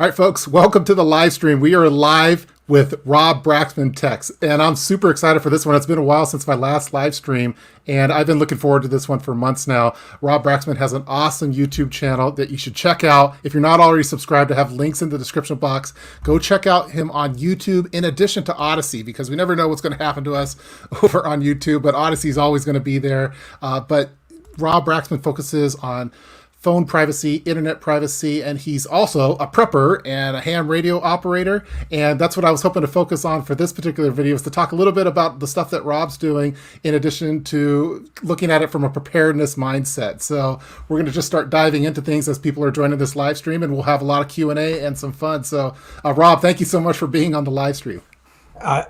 All right, folks, welcome to the live stream. We are live with Rob Braxman Techs, and I'm super excited for this one. It's been a while since my last live stream, and I've been looking forward to this one for months now. Rob Braxman has an awesome YouTube channel that you should check out. If you're not already subscribed, I have links in the description box. Go check out him on YouTube in addition to Odyssey, because we never know what's going to happen to us over on YouTube, but Odyssey is always going to be there. But Rob Braxman focuses on phone privacy, internet privacy, and he's also a prepper and a ham radio operator. And that's what I was hoping to focus on for this particular video, is to talk a little bit about the stuff that Rob's doing in addition to looking at it from a preparedness mindset. So we're going to just start diving into things as people are joining this live stream, and we'll have a lot of Q&A and some fun. So Rob, thank you so much for being on the live stream.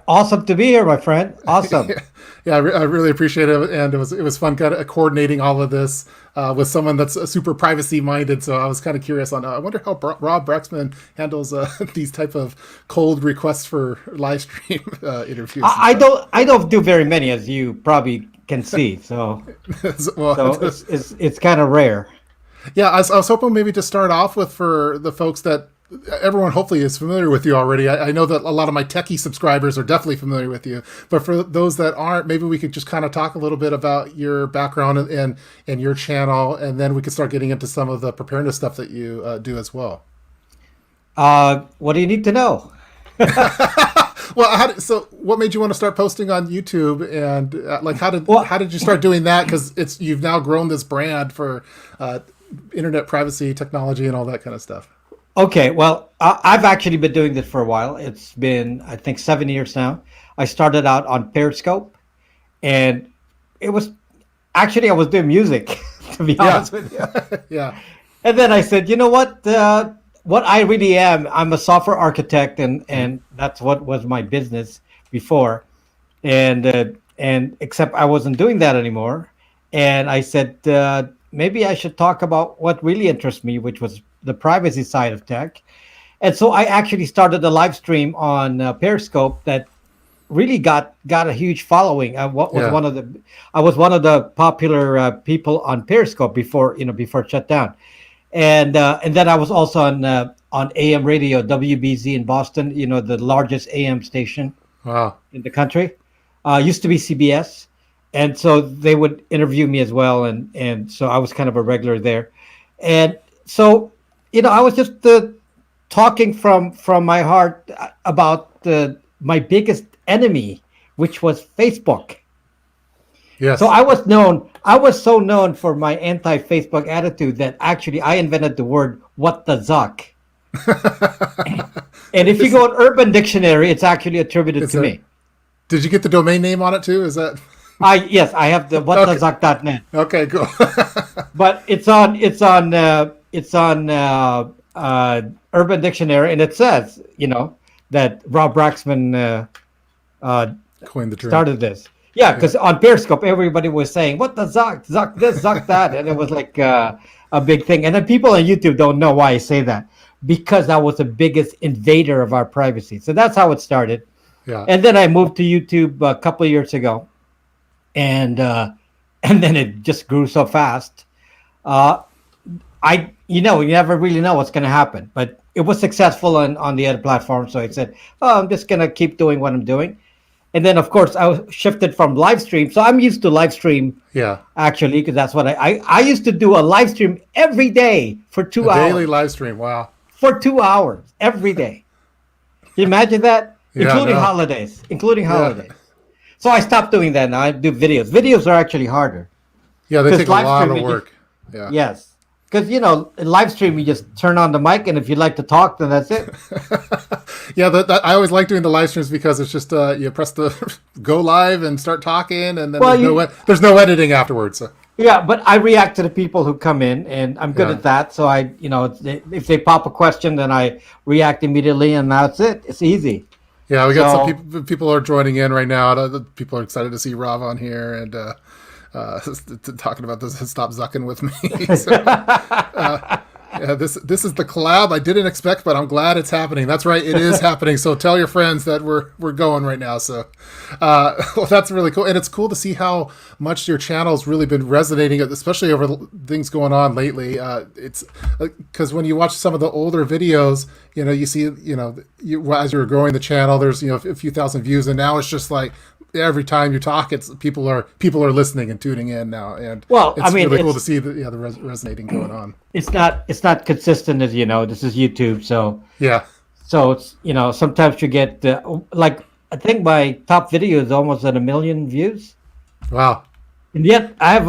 Awesome to be here, my friend. Awesome. Yeah, I really appreciate it, and it was fun kind of coordinating all of this with someone that's super privacy minded. So I was kind of curious on. I wonder how Rob Braxman handles these type of cold requests for live stream interviews. I don't do very many, as you probably can see. So, it's kind of rare. Yeah, I was hoping maybe to start off with, for the folks that everyone hopefully is familiar with you already. I know that a lot of my techie subscribers are definitely familiar with you, but for those that aren't, maybe we could just kind of talk a little bit about your background and your channel, and then we could start getting into some of the preparedness stuff that you do as well. What do you need to know? Well, so what made you want to start posting on YouTube, and how did you start doing that? Because you've now grown this brand for internet privacy, technology, and all that kind of stuff. Okay, well, I've actually been doing this for a while. It's been, I think, 7 years now. I started out on Periscope, and it was actually, I was doing music, to be honest with you. Yeah. And then I said, you know what? What I really am, I'm a software architect, and that's what was my business before. And except I wasn't doing that anymore. And I said, maybe I should talk about what really interests me, which was the privacy side of tech. And so I actually started a live stream on Periscope that really got a huge following. I was one of the popular people on Periscope before it shut down. And then I was also on AM radio, WBZ in Boston, the largest AM station in the country. Used to be CBS. And so they would interview me as well. And so I was kind of a regular there. And so, I was just talking from my heart about my biggest enemy, which was Facebook. Yes. So I was so known for my anti-Facebook attitude that actually I invented the word "what the zuck." And if you go on Urban Dictionary, it's actually attributed to me. Did you get the domain name on it too? Is that? Yes, I have the whatthezuck.net. Okay, cool. But it's on Urban Dictionary, and it says, that Rob Braxman coined the term. Started this. Yeah, because on Periscope, everybody was saying, what the zuck this, zuck that. And it was like a big thing. And then people on YouTube don't know why I say that, because I was the biggest invader of our privacy. So that's how it started. Yeah. And then I moved to YouTube a couple of years ago. And then it just grew so fast. You never really know what's going to happen, but it was successful on the other platform. So I said, I'm just going to keep doing what I'm doing. And then, of course, I shifted from live stream. So I'm used to live stream, actually, because that's what I used to do, a live stream every day for 2 hours. Daily live stream, wow. For 2 hours, every day. Can you imagine that? Including holidays. So I stopped doing that now. I do videos. Videos are actually harder. Yeah, they take a lot of work. Yes. Because, in live stream, you just turn on the mic, and if you'd like to talk, then that's it. Yeah, I always like doing the live streams because it's just you press the go live and start talking, and then there's no editing afterwards. So. Yeah, but I react to the people who come in, and I'm good at that. So if they pop a question, then I react immediately, and that's it. It's easy. Yeah, we got some people are joining in right now. People are excited to see Rob on here, and talking about this, stop zucking with me. So, Yeah, this is the collab I didn't expect, but I'm glad it's happening. That's right, it is happening. So tell your friends that we're going right now. So, well, that's really cool, and it's cool to see how much your channel's really been resonating, especially over things going on lately. It's because when you watch some of the older videos, you see, as you're growing the channel, there's a few thousand views, and now it's just like every time you talk, it's people are listening and tuning in now, and Well, it's really cool to see the resonating going on. It's not consistent, as you know. This is YouTube, so Yeah. so it's sometimes you get like I think my top video is almost at 1 million views, Wow. and yet I have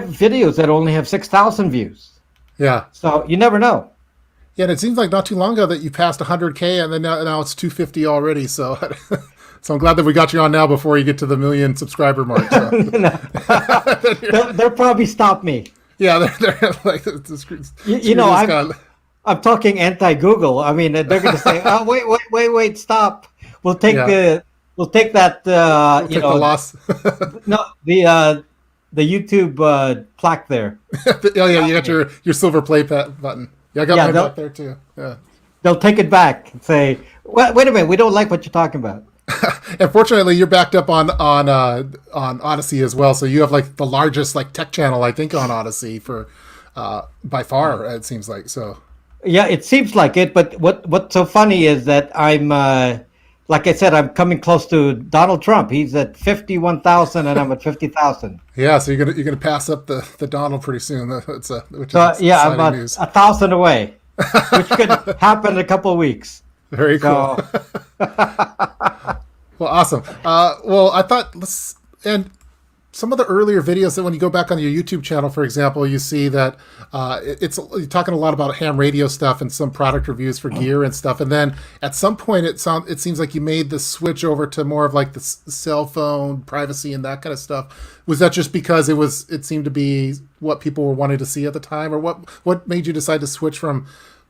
videos that only have 6,000 views. Yeah. So you never know. Yeah, and it seems like not too long ago that you passed 100K, and then now it's 250 already. So, so I'm glad that we got you on now before you get to the 1 million subscriber mark. So. They'll probably stop me. Yeah, they're like, I'm talking anti-Google. I mean, they're going to say, "Oh, wait, stop. We'll take that. We'll take the loss. No, the YouTube plaque there. Oh yeah, you got your silver play button. Yeah, I got mine back there too. Yeah. They'll take it back and say, "Wait a minute, we don't like what you're talking about." And fortunately, you're backed up on Odyssey as well, so you have like the largest tech channel I think on Odyssey for by far. It seems like so. Yeah, it seems like it. But what's so funny is that I'm like I said, I'm coming close to Donald Trump. He's at 51,000, and I'm at 50,000. Yeah, so you're gonna pass up the Donald pretty soon. Which is I'm about news. 1,000 away, which could happen in a couple of weeks. Very cool. Well, awesome. Well, I thought and some of the earlier videos that when you go back on your YouTube channel, for example, you see that you're talking a lot about ham radio stuff and some product reviews for gear and stuff. And then at some point, it seems like you made the switch over to more of like the cell phone privacy and that kind of stuff. Was that just because it seemed to be what people were wanting to see at the time, or what made you decide to switch from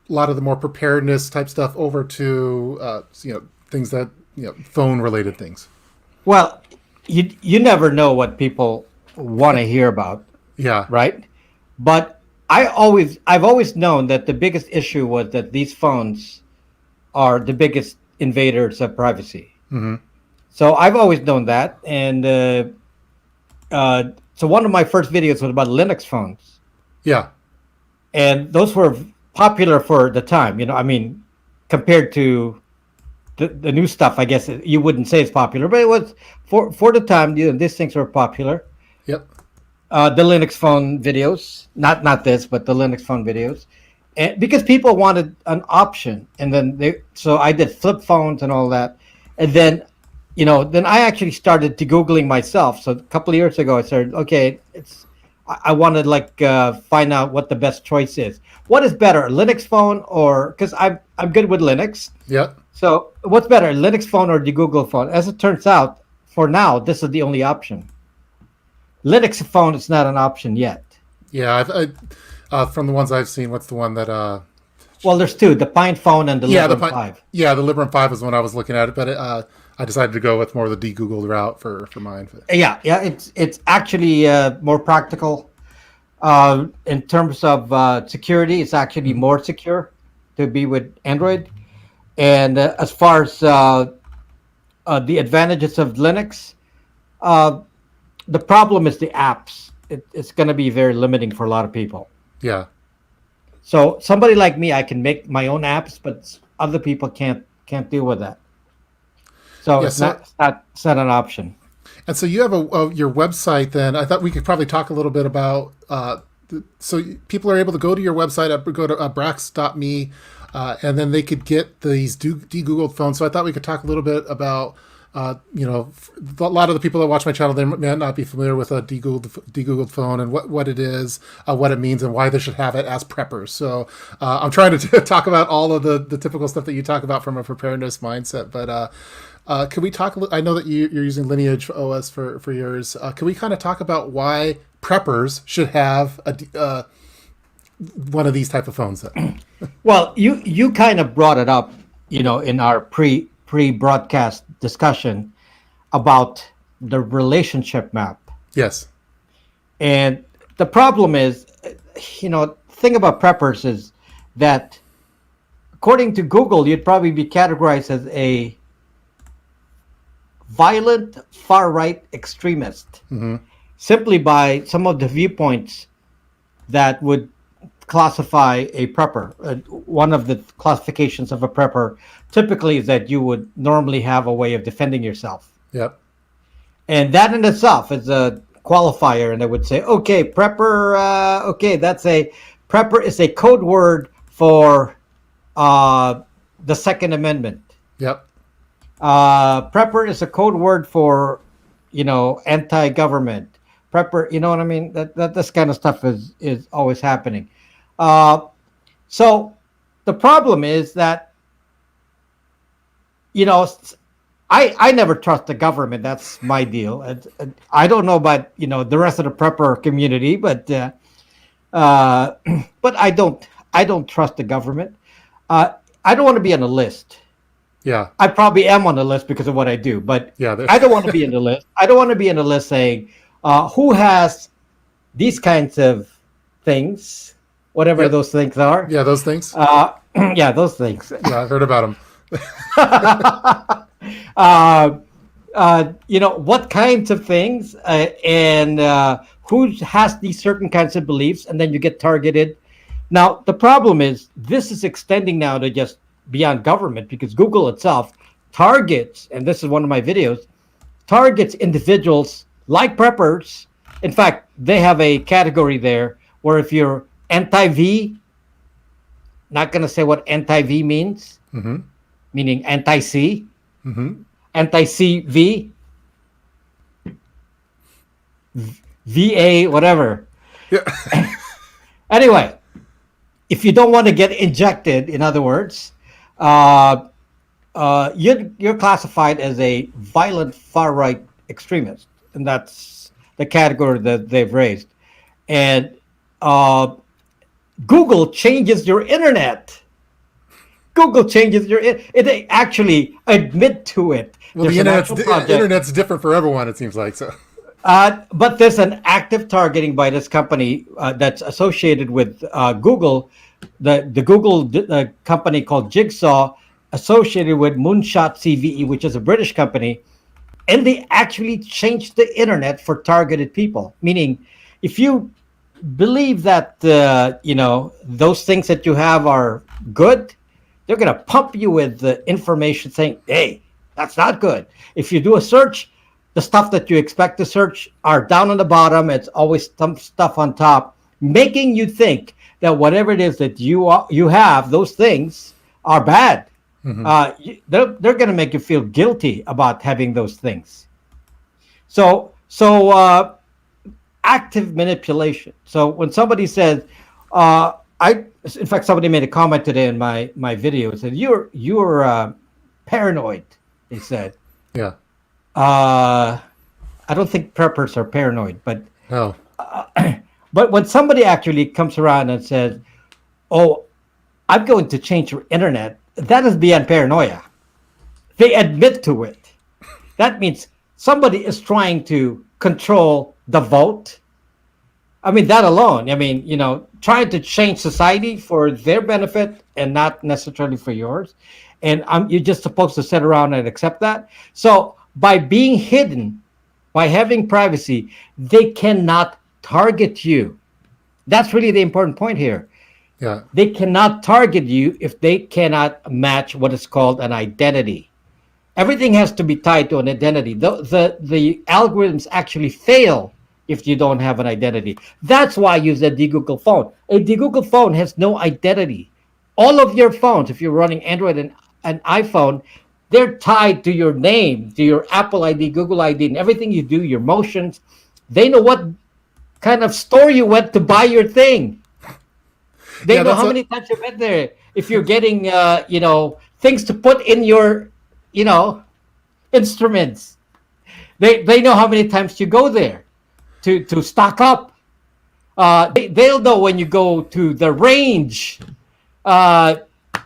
a lot of the more preparedness type stuff over to things that phone related things? Well, you never know what people want to hear about. Yeah. Right. But I've always known that the biggest issue was that these phones are the biggest invaders of privacy. Mm-hmm. So I've always known that, and so one of my first videos was about Linux phones. Yeah. And those were popular for the time. I mean, compared to the new stuff, I guess you wouldn't say it's popular, but it was for the time. These things were popular. Yep. The Linux phone videos, not this, but the Linux phone videos, and because people wanted an option, and then so I did flip phones and all that, and then I actually started to Googling myself. So a couple of years ago, I started. Okay, I wanted find out what the best choice is. What is better, a Linux phone or because I'm good with Linux. Yep. So what's better, a Linux phone or the Google phone? As it turns out, for now, this is the only option. Linux phone is not an option yet. Yeah, from the ones I've seen, what's the one that? Well, there's two: the Pine phone and the Librem 5. Yeah, the Librem 5 is the one I was looking at, but I decided to go with more of the de-Googled route for mine. Yeah, it's actually more practical. In terms of security, it's actually more secure to be with Android. And as far as the advantages of Linux, the problem is the apps. It's going to be very limiting for a lot of people. Yeah. So somebody like me, I can make my own apps, but other people can't deal with that. So it's not an option. And so you have your website. Then I thought we could probably talk a little bit about. So people are able to go to your website, go to brax.me, and then they could get these de-Googled phones. So I thought we could talk a little bit about. A lot of the people that watch my channel, they may not be familiar with a de-Googled phone and what it is, what it means, and why they should have it as preppers. So I'm trying to talk about all of the typical stuff that you talk about from a preparedness mindset. But can we talk? I know that you're using Lineage OS for yours. Can we kind of talk about why preppers should have one of these type of phones? Well, you kind of brought it up, in our pre-broadcast discussion about the relationship map. Yes. And the problem is, thing about preppers is that, according to Google, you'd probably be categorized as a violent far right extremist, simply by some of the viewpoints that would classify a prepper. One of the classifications of a prepper typically is that you would normally have a way of defending yourself. Yep. And that in itself is a qualifier, and they would say, okay, prepper, okay, prepper is a code word for the Second Amendment. Yep. Prepper is a code word for, anti-government. Prepper, you know what I mean? That this kind of stuff is always happening. So the problem is that, I never trust the government. That's my deal. I don't know about the rest of the prepper community, but I don't trust the government. I don't want to be on a list. Yeah. I probably am on the list because of what I do, but Yeah, I don't want to be in the list. I don't want to be in the list saying who has these kinds of things, whatever those things are. Yeah, those things. Yeah, those things. Yeah, I've heard about them. What kinds of things and who has these certain kinds of beliefs, and then you get targeted. Now, the problem is this is extending now to just beyond government, because Google itself targets, and this is one of my videos, targets individuals like preppers. In fact, they have a category there where if you're anti-V, not going to say what anti-V means, meaning anti-C, anti-CV, VA, whatever. Yeah. Anyway, if you don't want to get injected, in other words, you're classified as a violent far-right extremist, and that's the category that they've raised. And Google changes your internet. Google changes your they actually admit to it. Well, the internet's different for everyone, it seems like. So, but there's an active targeting by this company that's associated with Google, the Google company called Jigsaw, associated with Moonshot CVE, which is a British company, and they actually changed the internet for targeted people. Meaning, if you believe that those things that you have are good, they're going to pump you with the information saying, hey, that's not good. If you do a search, the stuff that you expect to search are down on the bottom. It's always some stuff on top, making you think that whatever it is that you have, those things are bad. They're going to make you feel guilty about having those things. So active manipulation. So when somebody says, in fact, somebody made a comment today in my video. It said, "You're paranoid." They said. Yeah. I don't think preppers are paranoid, but No. But when somebody actually comes around and says, "Oh, I'm going to change your internet," that is beyond paranoia. They admit to it. That means somebody is trying to control the vote. I mean, that alone. I mean, trying to change society for their benefit and not necessarily for yours. And you're just supposed to sit around and accept that. So by being hidden, by having privacy, they cannot target you. That's really the important point here. Yeah. They cannot target you if they cannot match what is called an identity. Everything has to be tied to an identity. The algorithms actually fail if you don't have an identity. That's why I use a de-Google phone. A de-Google phone has no identity. All of your phones, if you're running Android and iPhone, they're tied to your name, to your Apple ID, Google ID, and everything you do, your motions. They know what kind of store you went to buy your thing. They know how many times you went there. If you're getting, things to put in your, instruments. They know how many times you go there to stock up. They'll know when you go to the range.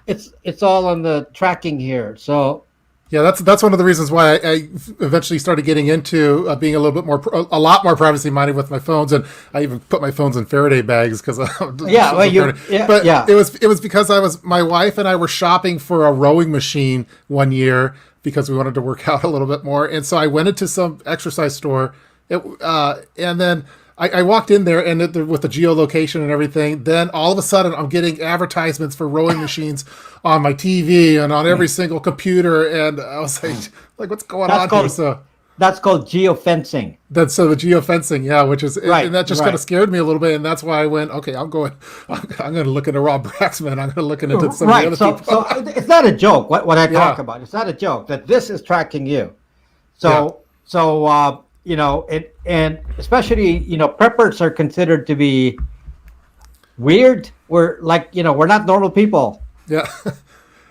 It's all on the tracking here. So Yeah, that's one of the reasons why I eventually started getting into being a little bit more, a lot more privacy minded with my phones, and I even put my phones in Faraday bags because Yeah, well, But yeah. it was because my wife and I were shopping for a rowing machine one year because we wanted to work out a little bit more, and so I went into some exercise store, and then I walked in there and with the geolocation and everything. Then all of a sudden, I'm getting advertisements for rowing machines on my TV and on every single computer, and I was like, what's going That's on called here? So that's called geofencing. the geofencing, yeah, which is Right, and that just kind right. of scared me a little bit, and that's why I went, okay, I'm going to look into Rob Braxman. I'm going to look into some of the Right. other So people. so it's not a joke. What I talk Yeah, about, it's not a joke that this is tracking you. yeah, So it, and especially preppers are considered to be weird. We're like we're not normal people. yeah.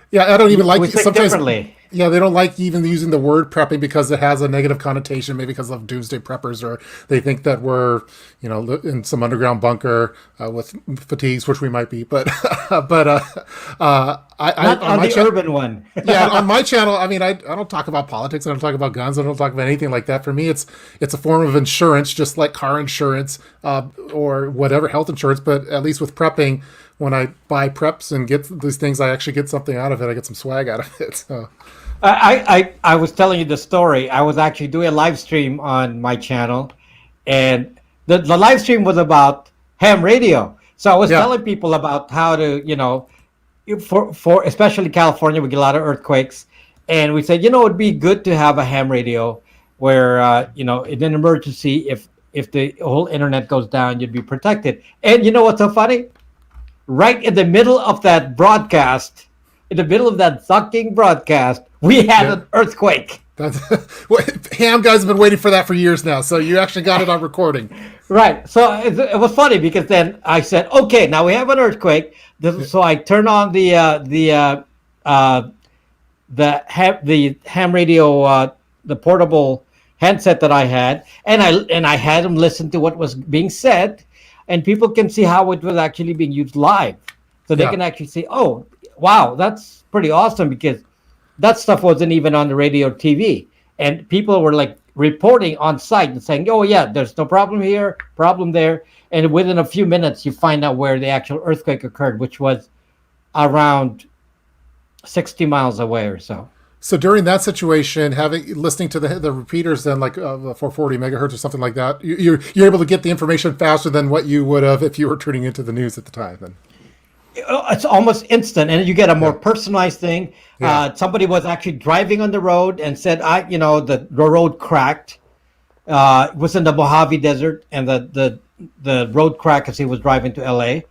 Yeah, I don't even like We think sometimes. differently. Yeah, they don't like even using the word prepping because it has a negative connotation, maybe because of doomsday preppers, or they think that we're, in some underground bunker with fatigues, which we might be. But, Not on on my the channel, urban one. yeah, on my channel, I mean, I don't talk about politics, I don't talk about guns, I don't talk about anything like that. For me, it's a form of insurance, just like car insurance or whatever health insurance. But at least with prepping, when I buy preps and get these things, I actually get something out of it. I get some swag out of it. So. I was telling you the story. I was actually doing a live stream on my channel, and the live stream was about ham radio. So I was Yeah, telling people about how to, for especially California, we get a lot of earthquakes, and we said, it'd be good to have a ham radio where, in an emergency, if the whole internet goes down, you'd be protected. And you know what's so funny? Right in the middle of that broadcast, in the middle of that sucking broadcast, we had yeah. an earthquake. That's Ham guys have been waiting for that for years now. So you actually got it on recording. Right. So it was funny because then I said, okay, now we have an earthquake. So I turned on the ham radio, the portable handset that I had, and I had them listen to what was being said, and people can see how it was actually being used live, so they Yeah, can actually see, oh, wow, that's pretty awesome, because that stuff wasn't even on the radio or TV, and people were like reporting on site and saying, oh yeah, there's no problem here, problem there, and within a few minutes you find out where the actual earthquake occurred, which was around 60 miles away or so. so during that situation, listening to the repeaters, then like the 440 megahertz or something like that, you're able to get the information faster than what you would have if you were tuning into the news at the time. Then It's almost instant, and you get a more yeah, personalized thing. yeah, Somebody was actually driving on the road and said, the road cracked. It was in the Mojave Desert, and the road cracked as he was driving to LA.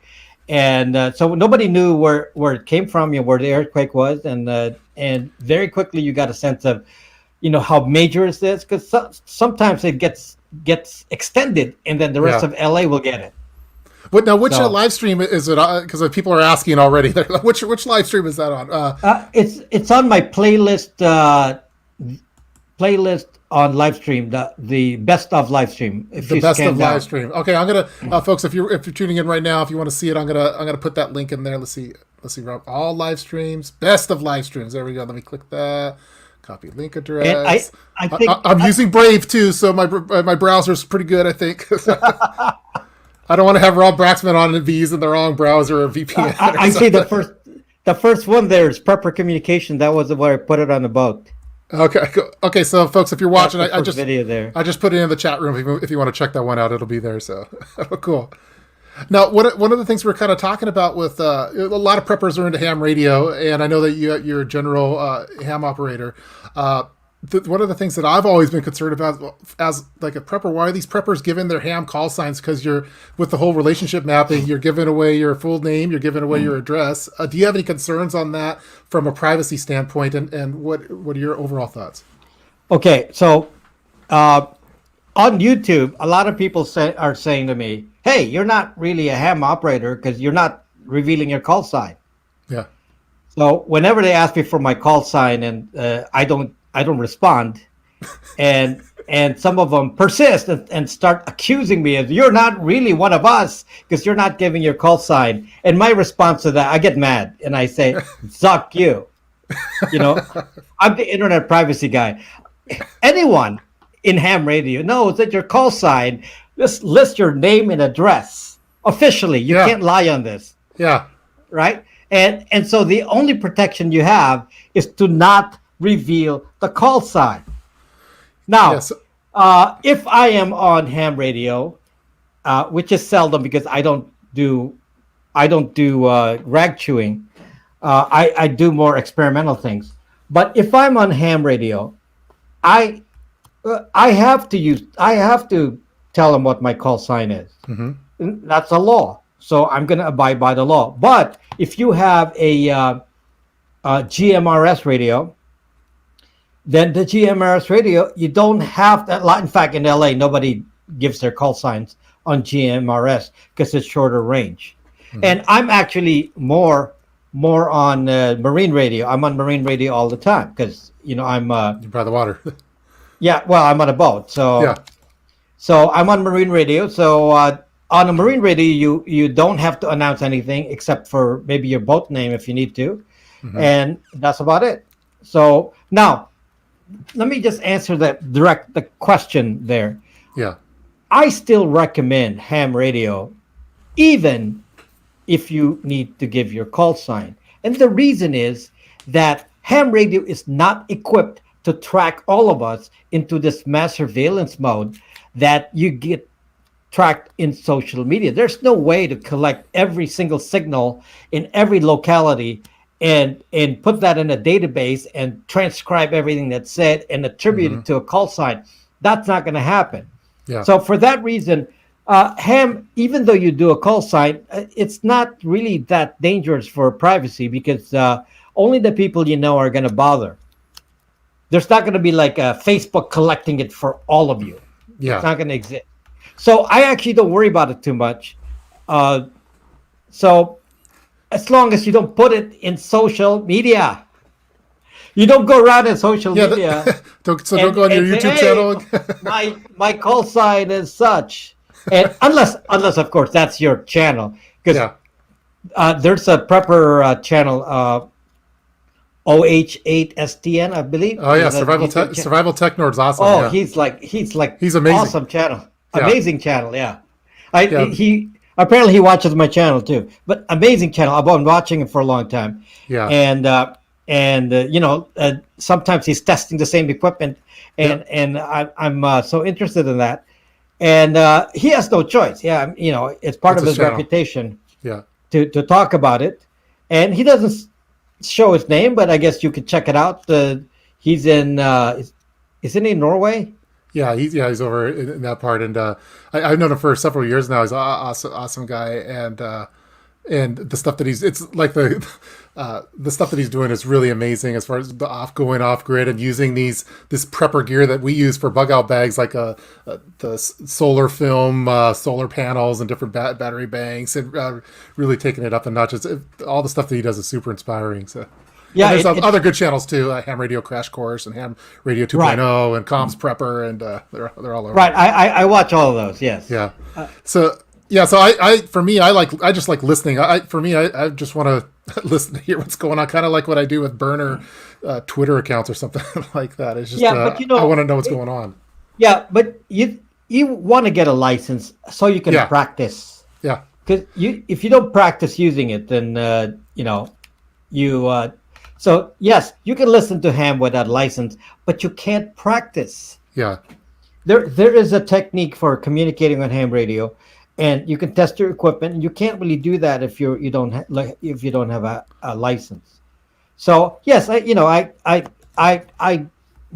And so nobody knew where it came from, where the earthquake was, and very quickly you got a sense of, how major is this? Because sometimes it gets extended, and then the rest yeah. of LA will get it. Which So live stream is it? Because people are asking already. Which live stream is that on? it's on my playlist on live stream, the best of live stream. If The you best scan of live down, stream. Okay, I'm gonna, folks. If you're tuning in right now, if you want to see it, I'm gonna put that link in there. Let's see, Rob. All live streams, best of live streams. There we go. Let me click that. Copy link and address. I think I'm using Brave too, so my browser's pretty good. I think. I don't want to have Rob Braxman on and be using the wrong browser or VPN. I see the first one there is proper communication. That was where I put it on the boat. Okay, cool. Okay. So, folks, if you're That's watching, the I first just video there. put it in the chat room. If you want to check that one out, it'll be there. So, cool. Now, one of the things we're kind of talking about with a lot of preppers are into ham radio, and I know that you're a general ham operator. One of the things that I've always been concerned about as like a prepper, why are these preppers giving their ham call signs? Because you're with the whole relationship mapping, you're giving away your full name, you're giving away your address. Do you have any concerns on that from a privacy standpoint, and what are your overall thoughts? Okay, so on YouTube, a lot of people are saying to me, "Hey, you're not really a ham operator because you're not revealing your call sign." Yeah, So whenever they ask me for my call sign, and I don't respond, and some of them persist and start accusing me of, you're not really one of us because you're not giving your call sign. And my response to that, I get mad and I say, "Suck you." You know, I'm the internet privacy guy. Anyone in ham radio knows that your call sign just list your name and address officially. You Yeah. can't lie on this, Yeah. right? And so the only protection you have is to not reveal the call sign. Now, Yes. if I am on ham radio, which is seldom because I don't do rag chewing. I do more experimental things. But if I'm on ham radio, I I have to tell them what my call sign is. That's a law, so I'm going to abide by the law. But if you have a GMRS radio, then the GMRS radio, you don't have that. In fact, in LA, nobody gives their call signs on GMRS because it's shorter range. And I'm actually more on marine radio. I'm on marine radio all the time because I'm You're by the water. yeah. Well, I'm on a boat, Yeah. so I'm on marine radio. So on a marine radio, you don't have to announce anything except for maybe your boat name if you need to, and that's about it. So now let me just answer the question there. Yeah. I still recommend ham radio, even if you need to give your call sign. And the reason is that ham radio is not equipped to track all of us into this mass surveillance mode that you get tracked in social media. There's no way to collect every single signal in every locality and put that in a database and transcribe everything that's said and attribute it to a call sign. That's not going to happen. Yeah. So for that reason, ham, even though you do a call sign, it's not really that dangerous for privacy because only the people you know are going to bother. There's not going to be like Facebook collecting it for all of you. Yeah. It's not going to exist. So I actually don't worry about it too much. So as long as you don't put it in social media, you don't go around in social media. Don't go on your and YouTube say, channel. "Hey, my call sign is such," and unless of course that's your channel, because there's a prepper channel, OH8STN, I believe. Oh yeah, Survival Tech Nerd's awesome. Oh, yeah. he's amazing. Awesome channel, Yeah. amazing channel. Yeah, he apparently he watches my channel too, but amazing channel. I've been watching him for a long time. Yeah. And sometimes he's testing the same equipment, and I'm so interested in that. And he has no choice. Yeah, it's part of his reputation. Yeah. To talk about it, and he doesn't show his name, but I guess you could check it out. He's in isn't he in Norway? Yeah, he's over in that part, and I've known him for several years now. He's an awesome guy, and the stuff that it's like the stuff that he's doing is really amazing as far as going off grid and using this prepper gear that we use for bug out bags, like the solar film, solar panels, and different battery banks, and really taking it up a notch. All the stuff that he does is super inspiring. So. Yeah, and there's other good channels too, Ham Radio Crash Course and Ham Radio 2.0 and COMMS Prepper, and they're all over. Right, I watch all of those. Yes. Yeah. So I just like listening. I just want to listen to hear what's going on, kind of like what I do with burner Twitter accounts or something like that. It's just but I want to know what's going on. Yeah, but you want to get a license so you can practice. Yeah. Because if you don't practice using it, then so yes, you can listen to ham without license, but you can't practice. Yeah. There is a technique for communicating on ham radio, and you can test your equipment, and you can't really do that if you don't have a license. So yes, I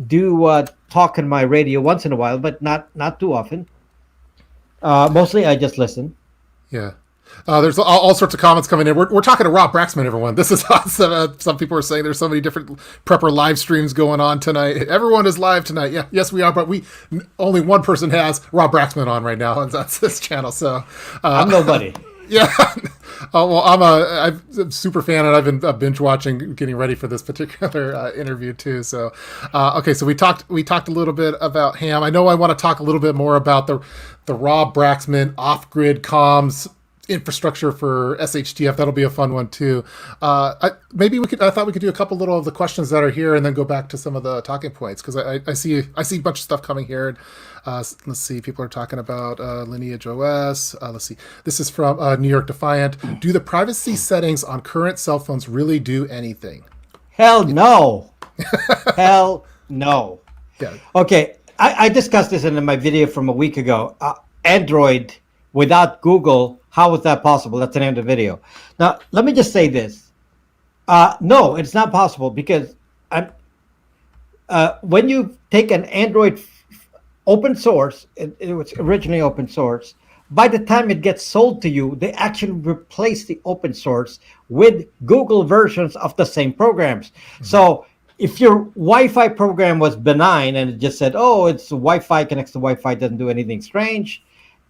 do talk on my radio once in a while, but not too often. Mostly I just listen. Yeah. There's all sorts of comments coming in. We're talking to Rob Braxman, everyone. This is awesome. Some people are saying there's so many different prepper live streams going on tonight. Everyone is live tonight. Yeah, yes, we are, but only one person has Rob Braxman on right now, and that's this channel. So I'm nobody. Yeah. Well, I'm a super fan, and I've been binge watching, getting ready for this particular interview too. So, okay, so we talked a little bit about ham. I know I want to talk a little bit more about the Rob Braxman off-grid comms infrastructure for SHTF. That'll be a fun one too. I thought we could do a couple little of the questions that are here, and then go back to some of the talking points, because I see a bunch of stuff coming here. Let's see. People are talking about Lineage OS. Let's see. This is from New York Defiant. Do the privacy settings on current cell phones really do anything? Hell no. Hell no. Yeah. Okay, I discussed this in my video from a week ago. Android without Google, how is that possible? That's an end of video. Now, let me just say this. No, it's not possible, because when you take an Android open source, it was originally open source, by the time it gets sold to you, they actually replace the open source with Google versions of the same programs. Mm-hmm. So if your Wi-Fi program was benign and it just said, oh, it's Wi-Fi, connects to Wi-Fi, doesn't do anything strange,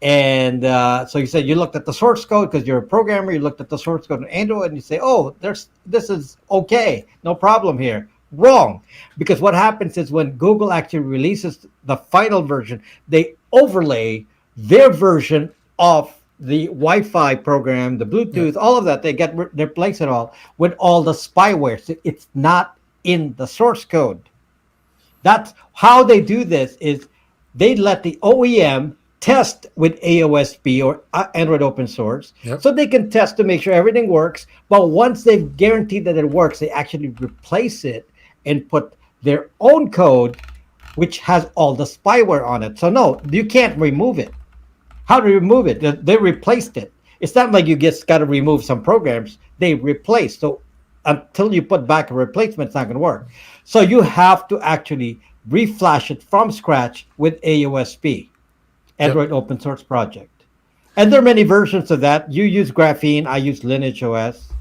and so you said you looked at the source code because you're a programmer, you looked at the source code in Android, and you say, oh, this is okay, no problem here. Wrong. Because what happens is when Google actually releases the final version, they overlay their version of the Wi-Fi program, the Bluetooth, all of that. They replace it all with all the spyware. So it's not in the source code. That's how they do this. Is they let the OEM test with AOSP or Android open source, so they can test to make sure everything works. But once they've guaranteed that it works, they actually replace it and put their own code, which has all the spyware on it. So no, you can't remove it. How do you remove it? They replaced it. It's not like you just got to remove some programs. They replaced. So until you put back a replacement, it's not going to work. So you have to actually reflash it from scratch with AOSP, Android Open Source Project. And there are many versions of that. You use Graphene. I use Lineage OS.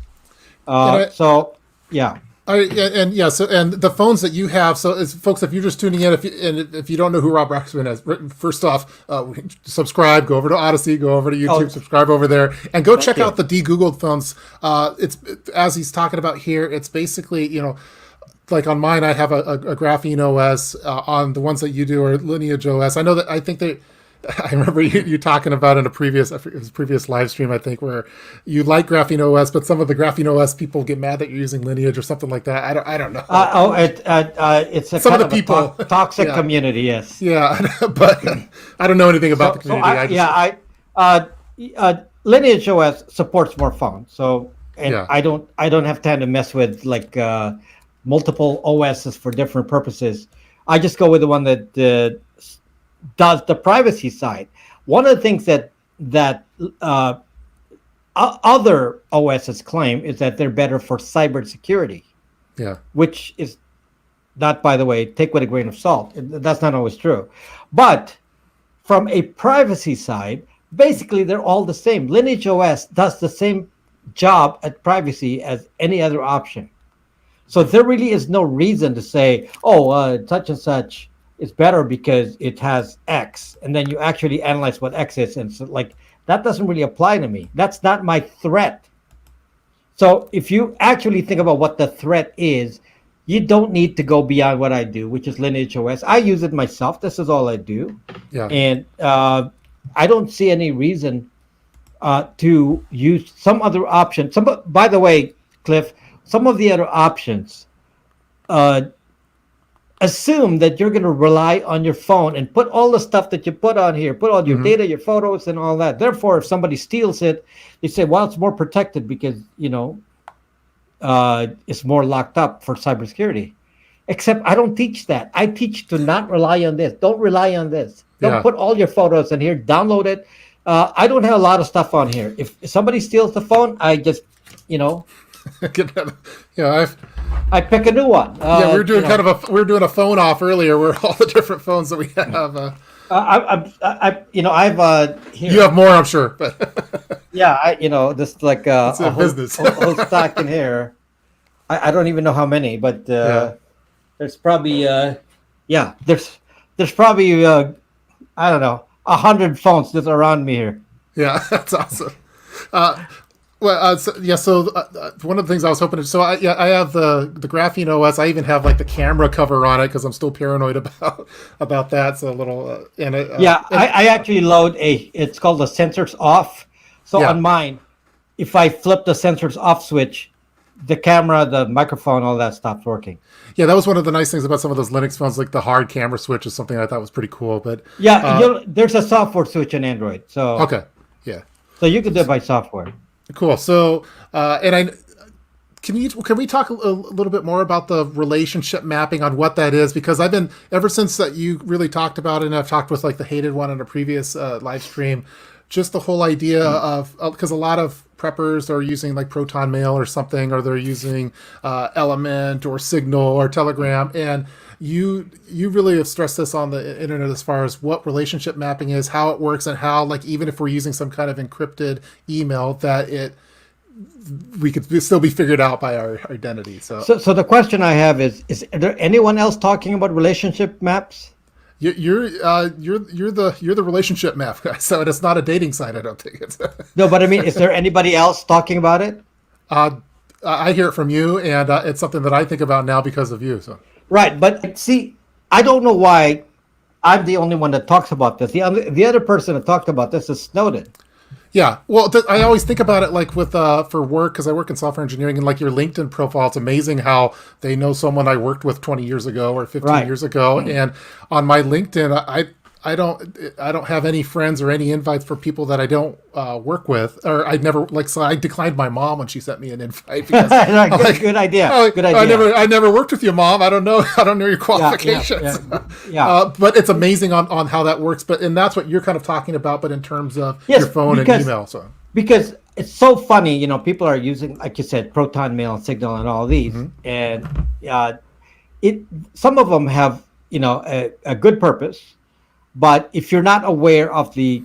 So, yeah. And the phones that you have. So, folks, if you're just tuning in, if you don't know who Rob Braxman is, first off, subscribe. Go over to Odyssey. Go over to YouTube. Subscribe over there, and go check out the de-Googled phones. It's as he's talking about here. It's basically, like on mine, I have a Graphene OS. On the ones that you do are Lineage OS. I know that I remember you talking about in a previous live stream, I think, where you like Graphene OS, but some of the Graphene OS people get mad that you're using Lineage or something like that. I don't know. It's some of the people toxic community. Yes. Yeah, but I don't know anything about the community. Lineage OS supports more phones, so I don't have time to mess with like multiple OSs for different purposes. I just go with the one that does the privacy side. One of the things that other OSs claim is that they're better for cybersecurity. Yeah. Which is not, by the way, take with a grain of salt. That's not always true. But from a privacy side, basically they're all the same. Lineage OS does the same job at privacy as any other option. So there really is no reason to say, such and such is better because it has X, and then you actually analyze what X is, and so, like, that doesn't really apply to me. That's not my threat. So if you actually think about what the threat is, you don't need to go beyond what I do, which is Lineage OS. I use it myself. This is all I do. Yeah. And I don't see any reason to use some other option. By the way, Cliff, some of the other options assume that you're going to rely on your phone and put all the stuff that you put on here, put all your data, your photos, and all that. Therefore, if somebody steals it, they say, well, it's more protected because, it's more locked up for cybersecurity. Except I don't teach that. I teach to not rely on this. Don't rely on this. Don't put all your photos in here. Download it. I don't have a lot of stuff on here. If somebody steals the phone, I just, I pick a new one. We were doing we were doing a phone off earlier, where all the different phones that we have. I've here. You have more, I'm sure, but this like it's a business. whole stack in here. I don't even know how many, but there's probably there's probably I don't know 100 phones just around me here. Yeah, that's awesome. So one of the things I was hoping to, I have the Graphene OS. I even have like the camera cover on it because I'm still paranoid about that. So a little, I actually load it's called the sensors off. So Yeah. on mine, if I flip the sensors off switch, the camera, the microphone, all that stops working. Yeah, that was one of the nice things about some of those Linux phones, like the hard camera switch is something I thought was pretty cool. But Yeah, there's a software switch in Android, so okay, yeah, you can do it by software. cool. So and I can we talk a little bit more about the relationship mapping on what that is? Because I've been ever since that you really talked about it, and I've talked with like the Hated one in a previous live stream, just the whole idea of because a lot of preppers are using like Proton Mail or something, or they're using Element or Signal or Telegram, and you really have stressed this on the internet as far as what relationship mapping is, how it works, and how, like, even if we're using some kind of encrypted email, that we could still be figured out by our identity. So the question I have is there anyone else talking about relationship maps? you're the relationship map guy. So it's not a dating site, I don't think. It's No, but I mean, is there anybody else talking about it? I hear it from you, and it's something that I think about now because of you. So Right, but see, I don't know why I'm the only one that talks about this. The other person that talked about this is Snowden. yeah, well, I always think about it like with for work, because I work in software engineering, and like your LinkedIn profile, it's amazing how they know someone I worked with 20 years ago or 15 Right. years ago, and on my LinkedIn, I don't have any friends or any invites for people that I don't work with, or I never so I declined my mom when she sent me an invite because Good idea. Good idea. I never worked with your mom. I don't know your qualifications. Yeah. But it's amazing on how that works. And that's what you're kind of talking about, but in terms of Yes, your phone because- and email. So Because it's so funny, people are using, like you said, Proton Mail and Signal and all these, and some of them have a good purpose, but if you're not aware of the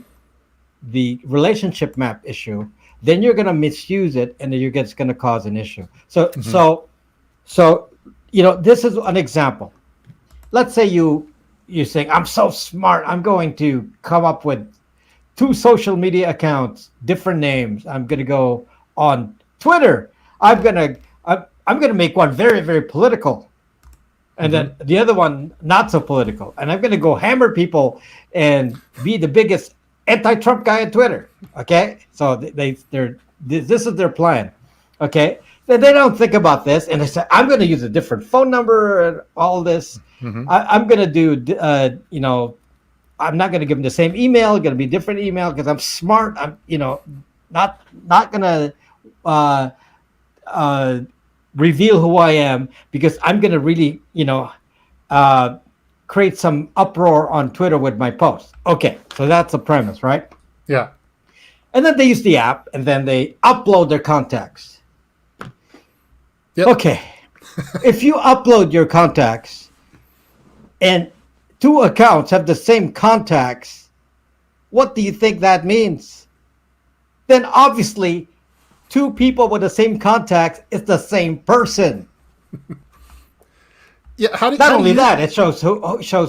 relationship map issue, then you're going to misuse it, and then you're just going to cause an issue. So this is an example. Let's say you're saying, I'm so smart, I'm going to come up with 2 social media accounts, different names. I'm going to go on Twitter. I'm going to make one very, very political, and then the other one not so political. And I'm going to go hammer people and be the biggest anti-Trump guy on Twitter. Okay, so this is their plan. Okay, then they don't think about this, and they say, I'm going to use a different phone number and all this. I'm going to do I'm not going to give them the same email. Going to be different email because I'm smart. I'm, not going to reveal who I am because I'm going to really, create some uproar on Twitter with my post. Okay, so that's the premise, right? yeah, And then they use the app, and then they upload their contacts. yep. Okay, if you upload your contacts, and 2 accounts have the same contacts, what do you think that means? Then obviously 2 people with the same contacts is the same person. Yeah, Not only that, it shows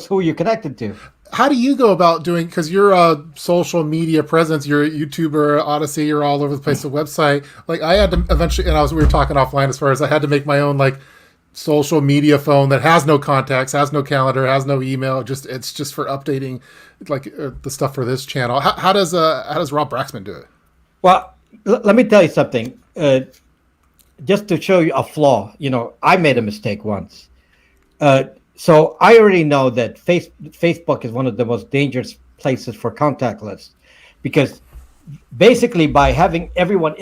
who you're connected to. How do you go about doing, because you're a social media presence, you're a YouTuber, Odyssey, you're all over the place, the website. Like I had to eventually, and we were talking offline as far as I had to make my own like social media phone that has no contacts, has no calendar, has no email. It's just for updating like the stuff for this channel. How does Rob Braxman do it? Well, let me tell you something. Just to show you a flaw, I made a mistake once. So I already know that Facebook is one of the most dangerous places for contact lists, because basically by having everyone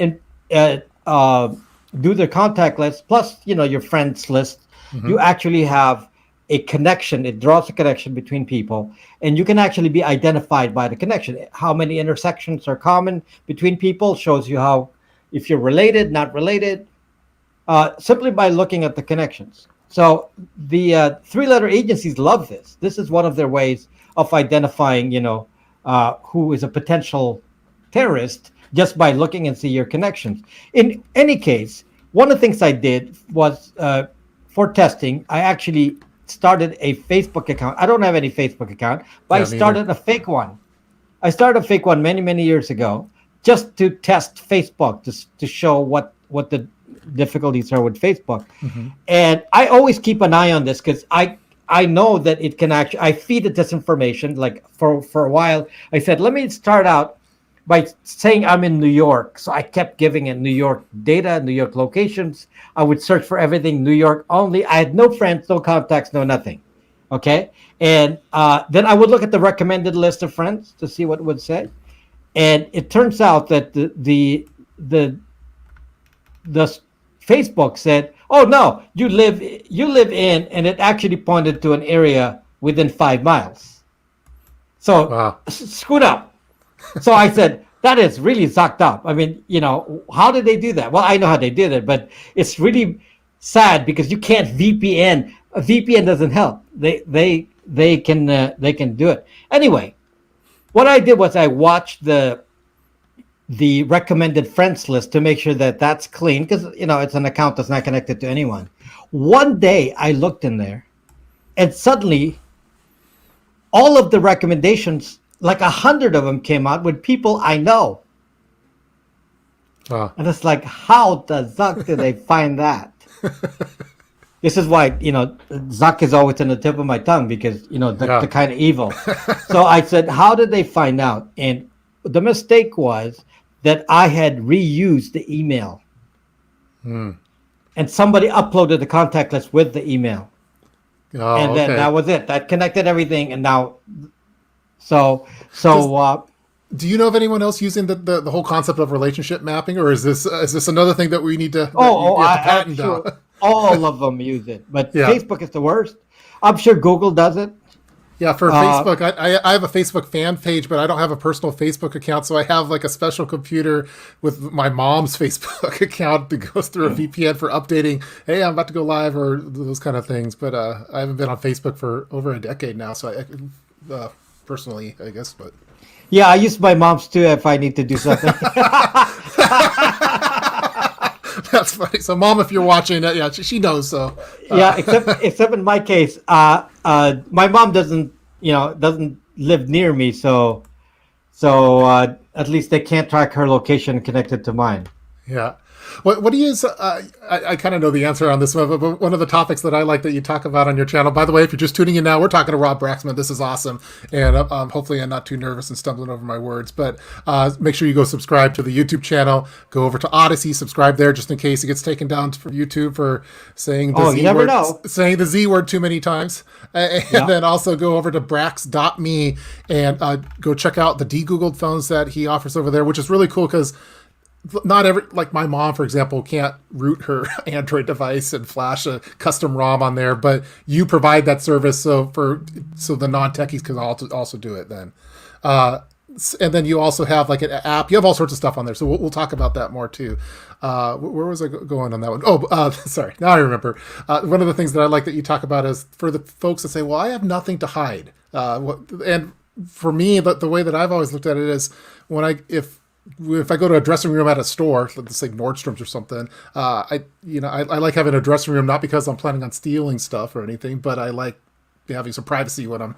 do their contact list plus your friends list, you actually have a connection. It draws a connection between people, and you can actually be identified by the connection. How many intersections are common between people shows you how, if you're related, not related, simply by looking at the connections. So the 3-letter agencies love this. This is one of their ways of identifying, who is a potential terrorist, just by looking and see your connections. In any case, one of the things I did was for testing, I actually started a Facebook account. I don't have any Facebook account, but I started a fake one. I started a fake one many, many years ago, just to test Facebook, to show what the difficulties are with Facebook. And I always keep an eye on this because I know that it can actually, I feed the disinformation. Like for a while, I said, let me start out by saying I'm in New York. So I kept giving it New York data, New York locations. I would search for everything New York only. I had no friends, no contacts, no nothing. Okay. And then I would look at the recommended list of friends to see what it would say. And it turns out that the the Facebook said, "Oh no, you live in," and it actually pointed to an area within 5 miles. So Wow. screwed up. So I said, that is really sucked up. I mean, how did they do that? Well, I know how they did it, but it's really sad because you can't VPN. A VPN doesn't help. They can do it. Anyway, what I did was I watched the recommended friends list to make sure that that's clean because it's an account that's not connected to anyone. One day I looked in there and suddenly all of the recommendations, like 100 of them, came out with people I know. Wow. And it's like, how the zuck did they find that? This is why, zuck is always on the tip of my tongue because, the kind of evil. So I said, how did they find out? And the mistake was that I had reused the email. And somebody uploaded the contact list with the email. Oh, And then okay. that was it. That connected everything. And now, so Do you know of anyone else using the whole concept of relationship mapping, or is this another thing that we need to you have to patent sure, out? all of them use it, but Yeah. Facebook is the worst. I'm sure Google does it. Yeah, for Facebook, I have a Facebook fan page, but I don't have a personal Facebook account, so I have like a special computer with my mom's Facebook account that goes through a VPN for updating. Hey, I'm about to go live, or those kind of things. But I haven't been on Facebook for over a decade now, so I personally, I guess, but. Yeah, I use my mom's too if I need to do something. That's funny. So, Mom, if you're watching, yeah, she knows. So, Yeah, except in my case, my mom doesn't live near me, so at least they can't track her location connected to mine. yeah. What do you use? I kind of know the answer on this one, but one of the topics that I like that you talk about on your channel, by the way, if you're just tuning in now, we're talking to Rob Braxman. This is awesome. And hopefully I'm not too nervous and stumbling over my words, but make sure you go subscribe to the YouTube channel, go over to Odyssey, subscribe there just in case it gets taken down from YouTube for saying the You Z never word, know. saying the Z word too many times. And then also go over to brax.me and go check out the de-Googled phones that he offers over there, which is really cool because not every, like my mom, for example, can't root her Android device and flash a custom ROM on there, but you provide that service so the non-techies can also do it then. And then you also have like an app. You have all sorts of stuff on there, so we'll talk about that more too. Where was I going on that one? Oh, sorry. Now I remember. One of the things that I like that you talk about is for the folks that say, "Well, I have nothing to hide," and for me, the way that I've always looked at it is if I go to a dressing room at a store, let's say Nordstrom's or something, I like having a dressing room not because I'm planning on stealing stuff or anything, but I like having some privacy when I'm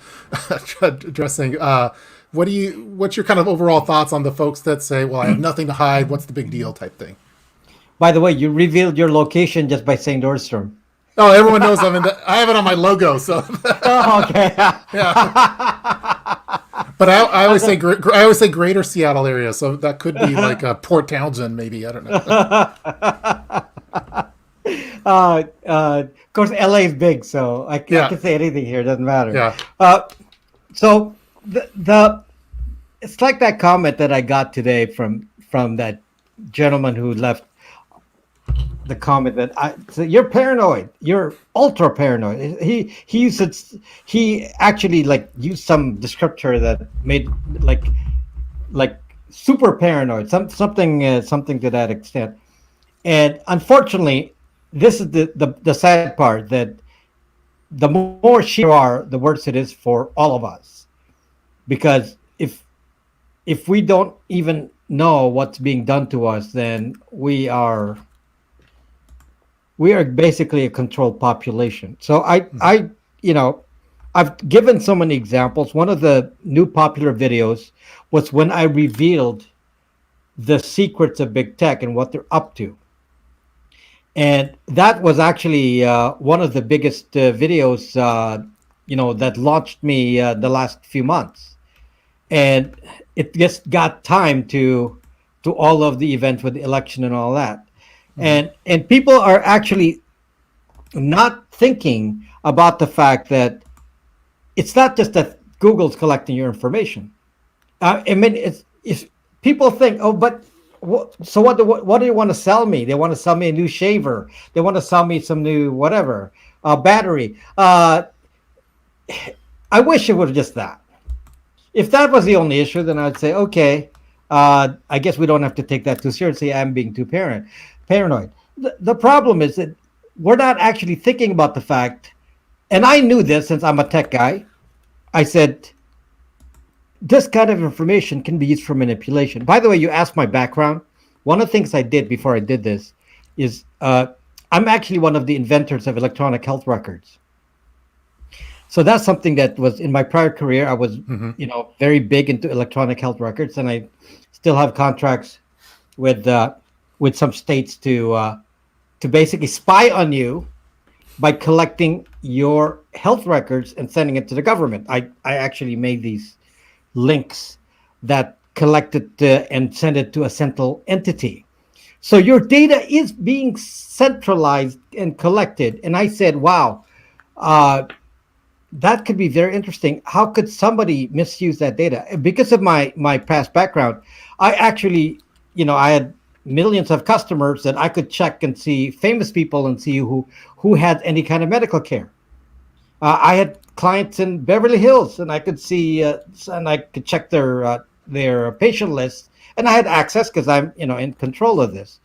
dressing. What's your kind of overall thoughts on the folks that say, "Well, I have nothing to hide. What's the big deal?" type thing? By the way, you revealed your location just by saying Nordstrom. Oh, everyone knows I have it on my logo, so Oh, okay. yeah. But I always say Greater Seattle area, so that could be like Port Townsend, maybe. I don't know. Of course, LA is big, so I can say anything here. It doesn't matter. Yeah. So it's like that comment that I got today from that gentleman who left the comment that so you're paranoid. You're ultra paranoid. He actually like used some descriptor that made like super paranoid. Something to that extent. And unfortunately, this is the sad part, that the more you are, the worse it is for all of us. Because if we don't even know what's being done to us, then we are basically a controlled population. So I've given so many examples. One of the new popular videos was when I revealed the secrets of big tech and what they're up to. And that was actually one of the biggest videos, that launched me the last few months. and it just got time to all of the events with the election and all that. And people are actually not thinking about the fact that it's not just that Google's collecting your information. I mean, it's if people think, oh, but so what do you want to sell me? They want to sell me a new shaver. They want to sell me some new whatever battery. I wish it was just that. If that was the only issue, then I'd say, okay, I guess we don't have to take that too seriously. I'm being too paranoid. The problem is that we're not actually thinking about the fact, and I knew this since I'm a tech guy. I said, this kind of information can be used for manipulation. By the way, you asked my background. One of the things I did before I did this is I'm actually one of the inventors of electronic health records. So that's something that was in my prior career. I was, very big into electronic health records, and I still have contracts with some states to basically spy on you by collecting your health records and sending it to the government. I actually made these links that collect it and send it to a central entity. So your data is being centralized and collected. And I said, wow, that could be very interesting. How could somebody misuse that data? Because of my past background, I actually, I had millions of customers that I could check and see famous people and see who had any kind of medical care. I had clients in Beverly Hills, and I could see and I could check their patient list, and I had access because I'm in control of this.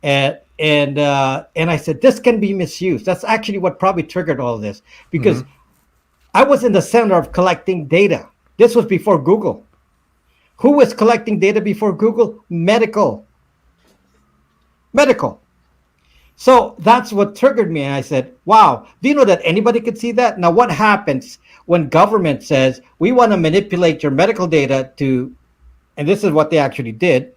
And I said this can be misused. That's actually what probably triggered all of this, because I was in the center of collecting data. This was before Google. Who was collecting data before Google? Medical. So that's what triggered me. And I said, wow, do you know that anybody could see that? Now, what happens when government says, we want to manipulate your medical data and this is what they actually did.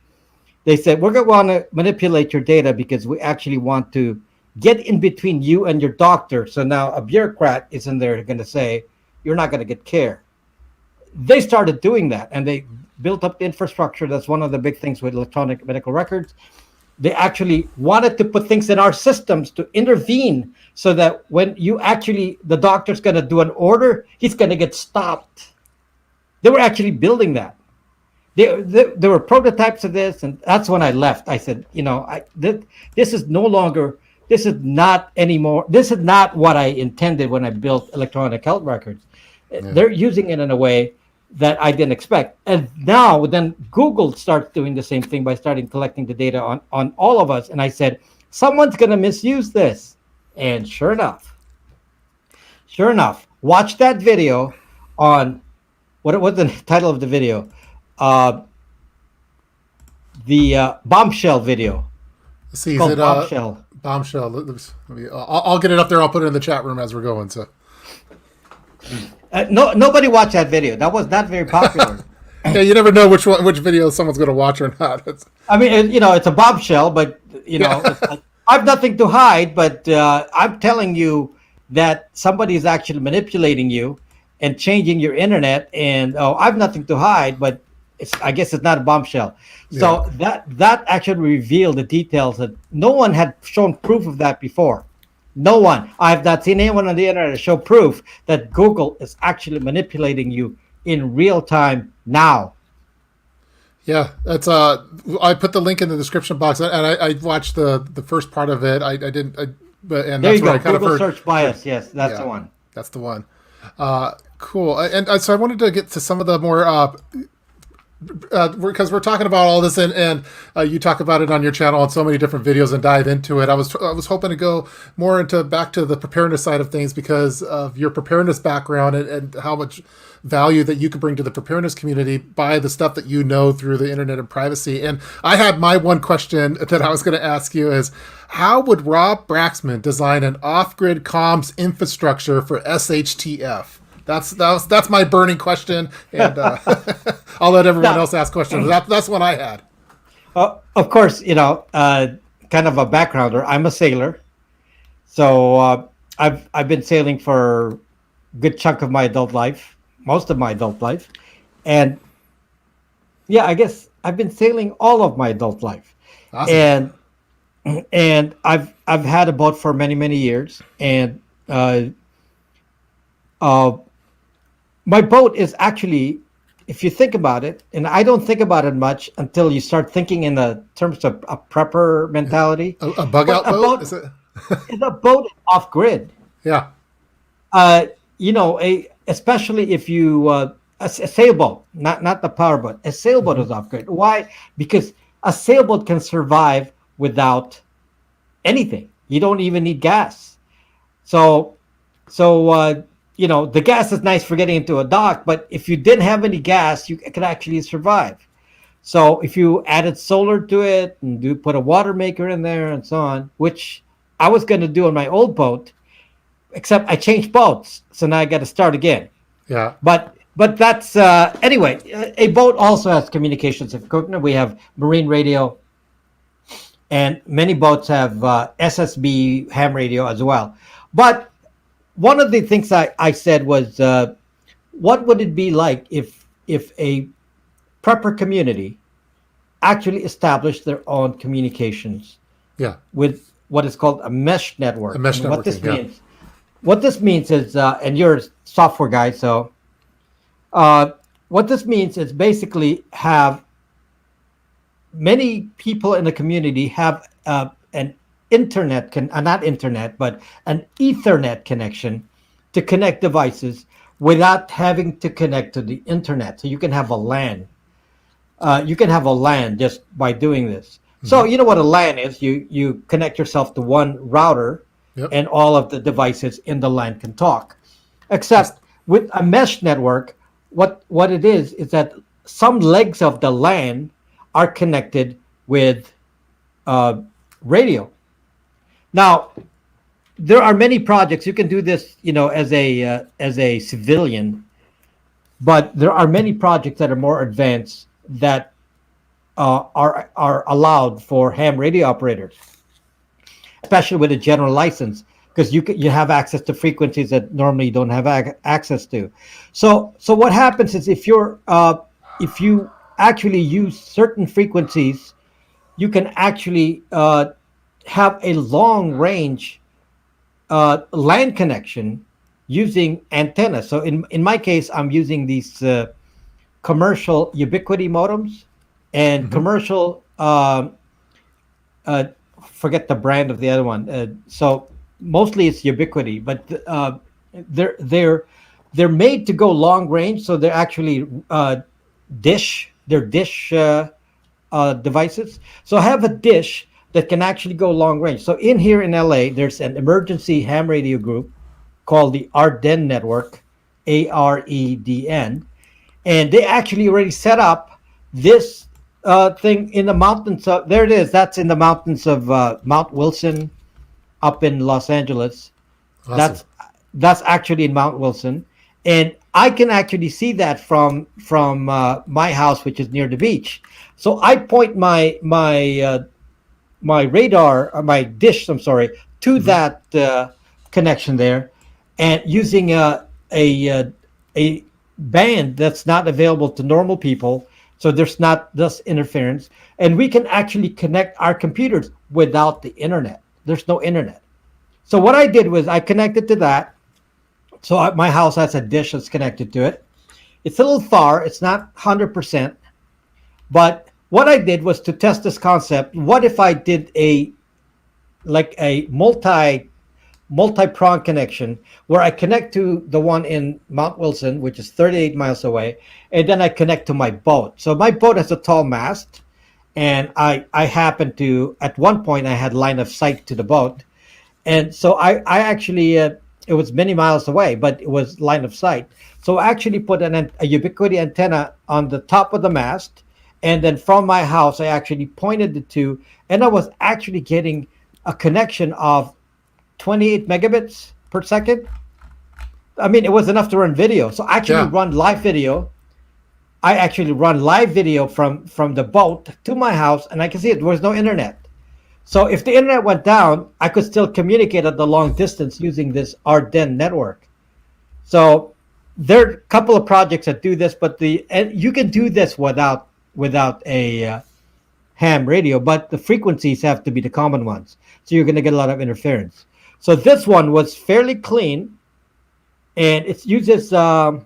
They said, we're going to want to manipulate your data because we actually want to get in between you and your doctor. So now a bureaucrat is in there going to say, you're not going to get care. They started doing that, and they built up the infrastructure. That's one of the big things with electronic medical records. They actually wanted to put things in our systems to intervene so that when the doctor's going to do an order, he's going to get stopped. They were actually building that. There were prototypes of this, and that's when I left. I said, this is not what I intended when I built electronic health records. Yeah. They're using it in a way that I didn't expect. And now then Google starts doing the same thing by starting collecting the data on all of us. And I said, someone's going to misuse this. And sure enough, watch that video on, what was the title of the video? The bombshell video. Let's see, is it Bombshell? I'll get it up there. I'll put it in the chat room as we're going. So, nobody watched that video. That was not very popular. Yeah, you never know which video someone's going to watch or not. I mean, it's a bombshell, but it's like, I have nothing to hide. But I'm telling you that somebody is actually manipulating you and changing your internet. And I have nothing to hide, but I guess it's not a bombshell. So that actually revealed the details that no one had shown proof of that before. No one. I have not seen anyone on the internet show proof that Google is actually manipulating you in real time now. Yeah, that's I put the link in the description box, and I watched the first part of it. I didn't, but and there that's you where go. I kind Google of heard. search bias. Yes, that's the one. That's the one. Cool. And so I wanted to get to some of the more. Because we're talking about all this, and you talk about it on your channel on so many different videos and dive into it. I was hoping to go more back to the preparedness side of things because of your preparedness background and how much value that you can bring to the preparedness community by the stuff that you know through the internet and privacy. And I had my one question that I was going to ask you is, how would Rob Braxman design an off-grid comms infrastructure for SHTF? That's my burning question, and I'll let everyone else ask questions. That's what I had. Of course, kind of a backgrounder. I'm a sailor, so I've been sailing for a good chunk of my adult life, most of my adult life, and yeah, I guess I've been sailing all of my adult life, Awesome. and I've had a boat for many many years, and uh, uh, my boat is actually, if you think about it, and I don't think about it much until you start thinking in the terms of a prepper mentality, A bug but out boat? Is it? a boat is off grid. Yeah. Uh, a especially if you a sailboat, not the powerboat. A sailboat Hmm. is off grid. Why? Because a sailboat can survive without anything. You don't even need gas. So so the gas is nice for getting into a dock, but if you didn't have any gas, you could actually survive. So if you added solar to it and do put a water maker in there and so on, which I was going to do on my old boat, except I changed boats, so now I got to start again. Yeah. But that's anyway. A boat also has communications equipment. We have marine radio, and many boats have SSB ham radio as well. But one of the things I said was, what would it be like if a prepper community actually established their own communications Yeah. with what is called a mesh A network? mesh And networking. Yeah. what this means is, and you're a software guy, so uh, what this means is basically have many people in the community have an not internet, but an Ethernet connection to connect devices without having to connect to the internet. So you can have a LAN. You can have a LAN just by doing this. So Hmm. you know what a LAN is? You connect yourself to one router, Yep. and all of the devices in the LAN can talk. Just Except with a mesh network, what it is that some legs of the LAN are connected with uh, radio. Now, there are many projects you can do this, as a civilian, but there are many projects that are more advanced that are allowed for ham radio operators, especially with a general license, because you have access to frequencies that normally you don't have access to. So what happens is if you actually use certain frequencies, you can actually have a long range LAN connection using antennas. So in my case, I'm using these commercial ubiquity modems and hmm commercial uh, forget the brand of the other one. So mostly it's ubiquity, but they're they're they're made to go long range. So they're actually dish devices. So I have a dish that can actually go long range. So in here in LA, there's an emergency ham radio group called the Arden Network, AREDN, and they actually already set up this thing in the mountains. There it is. That's in the mountains of Mount Wilson, up in Los Angeles. Awesome. That's that's actually in Mount Wilson, and I can actually see that from my house, which is near the beach. So I point my radar, my dish, I'm sorry, to Hmm. that connection there, and using a band that's not available to normal people, so there's not this interference, and we can actually connect our computers without the internet. There's no internet. So what I did was I connected to that. So my house has a dish that's connected to it. It's a little far. It's not 100%. But what I did was to test this concept. What if I did a multi-prong connection where I connect to the one in Mount Wilson, which is 38 miles away, and then I connect to my boat. So my boat has a tall mast, and I happened to, at one point I had line of sight to the boat, and so I actually it was many miles away, but it was line of sight. So I actually put a ubiquity antenna on the top of the mast, and then from my house I actually pointed the two, and I was actually getting a connection of 28 megabits per second. I mean, it was enough to run video. So I actually Yeah. run live video. I actually run live video from the boat to my house, and I can see it. There was no internet. So if the internet went down, I could still communicate at the long distance using this Arden network. So there are a couple of projects that do this, but and you can do this without without a ham radio, but the frequencies have to be the common ones. So you're going to get a lot of interference. So this one was fairly clean, and it uses the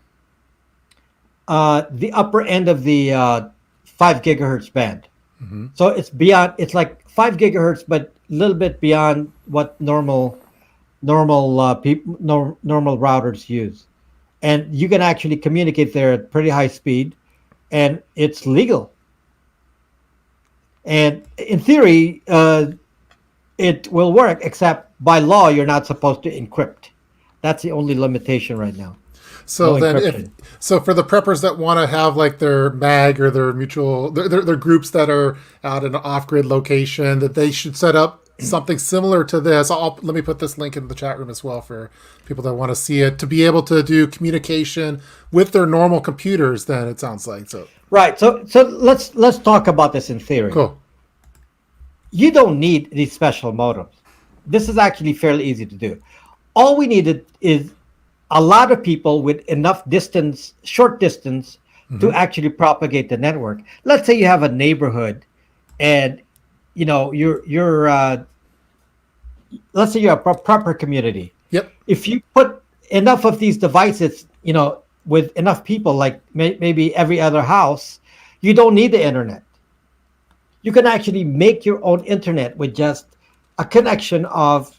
upper end of the 5 gigahertz band. So it's beyond. It's like 5 gigahertz, but a little bit beyond what normal routers use. And you can actually communicate there at pretty high speed, and it's legal. And in theory, it will work, except by law, you're not supposed to encrypt. That's the only limitation right now. So No then, encryption. so for the preppers that want to have like their mag or their mutual, their groups that are out in an off-grid location, that they should set up something similar to this. Let me put this link in the chat room as well for people that want to see it, to be able to do communication with their normal computers. Then it sounds like so. Right. So let's talk about this in theory. Cool. You don't need these special modems. This is actually fairly easy to do. All we needed is a lot of people with enough distance, short distance, to actually propagate the network. Let's say you have a neighborhood, and let's say you're a proper community. Yep. If you put enough of these devices, with enough people, like maybe every other house, you don't need the internet. You can actually make your own internet with just a connection of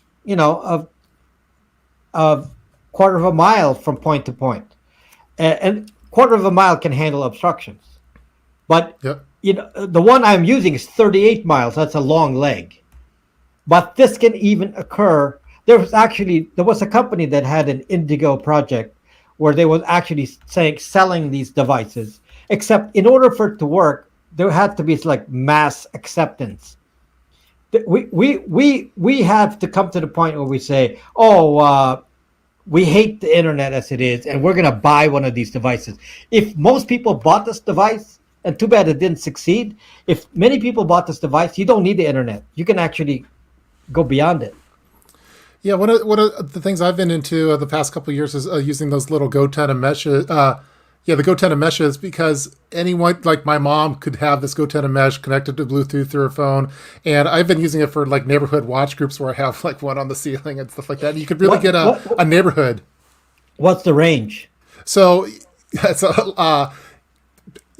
quarter of a mile from point to point, and quarter of a mile can handle obstructions. But Yep. the one I'm using is 38 miles. That's a long leg. But this can even occur. There was a company that had an Indigo project where they was actually selling these devices. Except in order for it to work, there had to be like mass acceptance. We have to come to the point where we say, we hate the internet as it is, and we're going to buy one of these devices. If most people bought this device, and too bad it didn't succeed, if many people bought this device, you don't need the internet. You can actually go beyond it. Yeah, one of the things I've been into the past couple of years is using those little GoTenna meshes. The GoTenna meshes, because anyone like my mom could have this GoTenna mesh connected to Bluetooth through her phone, and I've been using it for like neighborhood watch groups where I have like one on the ceiling and stuff like that. And you could really get a neighborhood. What's the range? So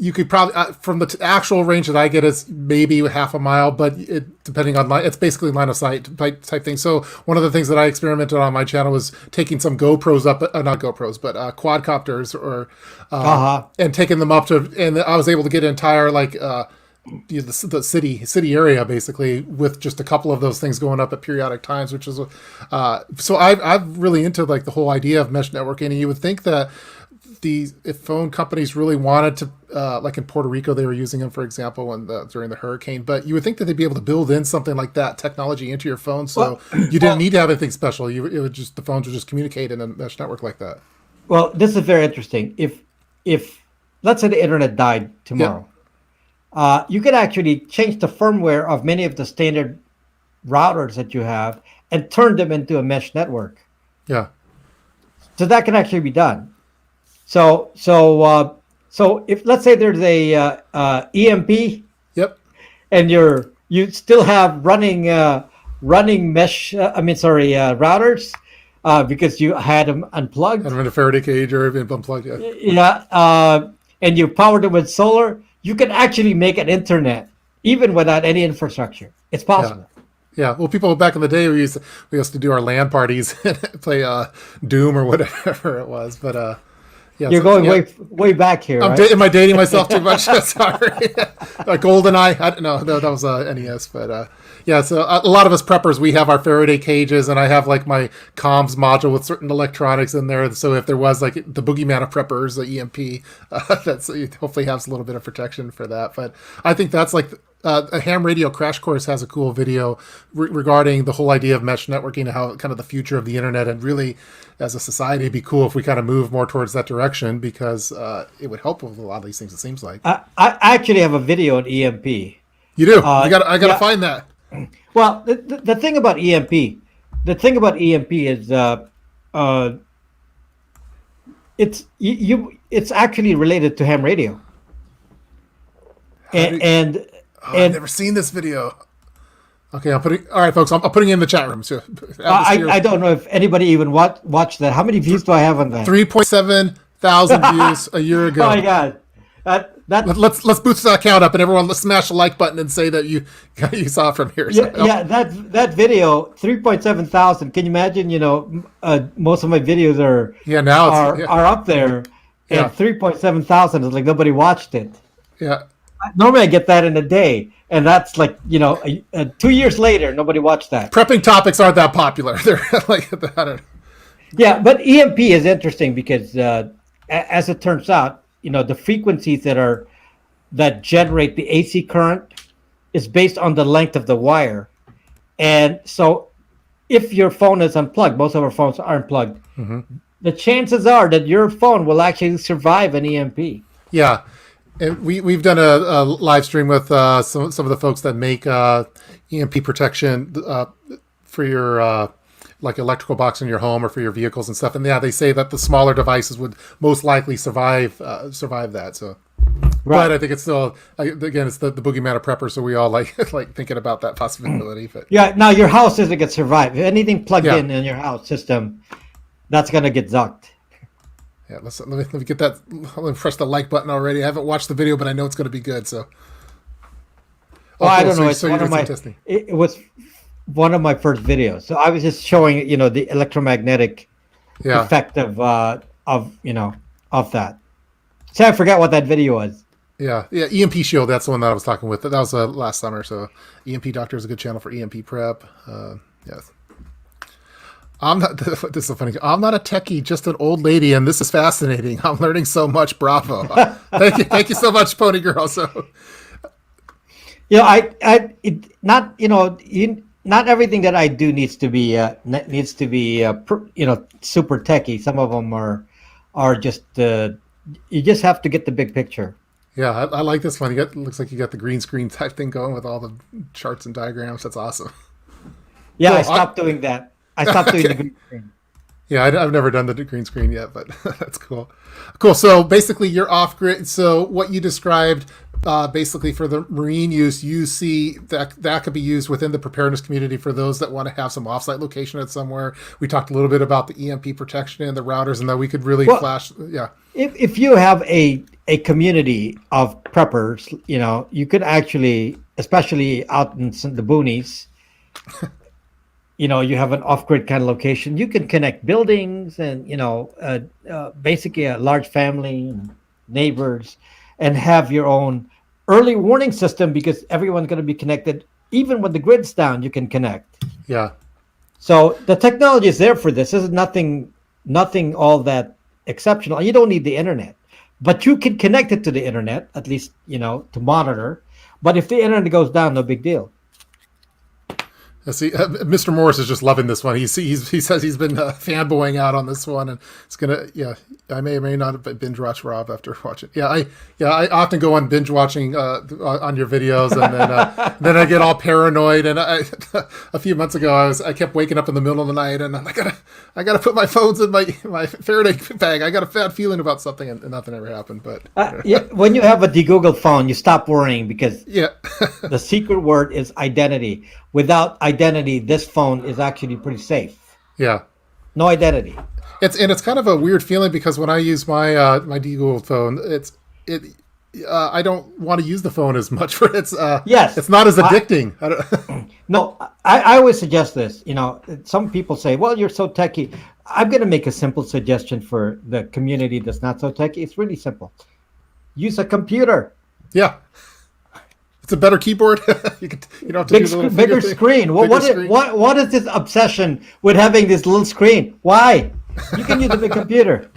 you could probably from the actual range that I get is maybe half a mile, but depending on it's basically line of sight type thing. So one of the things that I experimented on my channel was taking some GoPros up, not GoPros, but quadcopters and taking them up to, and I was able to get an entire the city area basically with just a couple of those things going up at periodic times, which is so I'm really into like the whole idea of mesh networking, and you would think that if phone companies really wanted to, like in Puerto Rico, they were using them, for example, during the hurricane. But you would think that they'd be able to build in something like that technology into your phone, so you didn't need to have anything special. The phones would just communicate in a mesh network like that. Well, this is very interesting. If let's say the internet died tomorrow, you could actually change the firmware of many of the standard routers that you have and turn them into a mesh network. Yeah. So that can actually be done. So if let's say there's a EMP, and you still have running mesh, routers, because you had them unplugged. And in a Faraday cage or unplugged, and you powered them with solar, you can actually make an internet even without any infrastructure. It's possible. Yeah, well, people back in the day, we used to do our LAN parties and play Doom or whatever it was, but. Yeah, you're going way back here. Right? Am I dating myself too much? Sorry. GoldenEye. I don't know. No, that was NES. But so a lot of us preppers, we have our Faraday cages, and I have like my COMMS module with certain electronics in there. So if there was like the boogeyman of preppers, the EMP, that's hopefully has a little bit of protection for that. But I think that's like a ham radio crash course has a cool video regarding the whole idea of mesh networking and how kind of the future of the internet, and really as a society it'd be cool if we kind of move more towards that direction, because it would help with a lot of these things, it seems like. I actually have a video on EMP. You do? I gotta find that. Well, the thing about EMP is it's actually related to ham radio. And I've never seen this video. Okay, all right, folks, I'm putting it in the chat room. So I don't know if anybody even watched that. How many views do I have on that? 3.7 thousand views a year ago. Oh my God. Let's boost that count up, and everyone, let's smash the like button and say that you saw it from here. That video, 3.7 thousand. Can you imagine? Most of my videos are up there, and 3.7 thousand is like nobody watched it. Yeah. Normally I get that in a day, and that's like 2 years later, nobody watched that. Prepping topics aren't that popular. They're like, I don't know. Yeah, but EMP is interesting because, as it turns out, the frequencies that generate the AC current is based on the length of the wire, and so if your phone is unplugged, most of our phones are unplugged. Mm-hmm. The chances are that your phone will actually survive an EMP. Yeah. And we've done a live stream with some of the folks that make EMP protection for your like electrical box in your home or for your vehicles and stuff. And they say that the smaller devices would most likely survive that. So, right. But I think it's still again it's the boogeyman of preppers. So we all like thinking about that possibility. But yeah, now your house isn't gonna survive. If anything plugged in your house system, that's gonna get zucked. Yeah, let me get that. Let me press the like button already. I haven't watched the video, but I know it's going to be good. So, I don't know. It was one of my first videos. So I was just showing, the electromagnetic effect of that. See, I forgot what that video was. Yeah, EMP Shield. That's the one that I was talking with. That was last summer. So, EMP Doctor is a good channel for EMP prep. Yes. This is so funny. I'm not a techie, just an old lady, and this is fascinating. I'm learning so much. Bravo! Thank you so much, Pony Girl. So, not everything that I do needs to be super techie. Some of them are just you just have to get the big picture. Yeah, I like this one. Looks like you got the green screen type thing going with all the charts and diagrams. That's awesome. Yeah, I stopped doing that. I stopped doing the green screen. Yeah, I've never done the green screen yet, but that's cool. Cool. So basically, you're off grid. So what you described, basically for the marine use, you see that could be used within the preparedness community for those that want to have some offsite location at somewhere. We talked a little bit about the EMP protection and the routers, and that we could really flash. Yeah. If you have a community of preppers, you could actually, especially out in the boonies. You have an off-grid kind of location. You can connect buildings and, basically a large family, neighbors, and have your own early warning system because everyone's going to be connected. Even when the grid's down, you can connect. Yeah. So the technology is there for this. This is nothing all that exceptional. You don't need the internet, but you can connect it to the internet, at least, to monitor. But if the internet goes down, no big deal. See, Mr. Morris is just loving this one. He says he's been fanboying out on this one, and it's gonna. Yeah, I may or may not have binge watch Rob after watching. I often go on binge watching on your videos, and then I get all paranoid. And a few months ago, I kept waking up in the middle of the night, and I gotta put my phones in my Faraday bag. I got a bad feeling about something, and nothing ever happened. But when you have a de-Googled phone, you stop worrying because the secret word is identity. Without identity, this phone is actually pretty safe. Yeah. No identity. It's kind of a weird feeling because when I use my my de-Googled phone, I don't want to use the phone as much for it's it's not as addicting. No, I always suggest this. Some people say, "Well, you're so techie." I'm going to make a simple suggestion for the community that's not so techie. It's really simple. Use a computer. Yeah. It's a better keyboard. You don't have to bigger screen. What is this obsession with having this little screen? Why? You can use a big computer.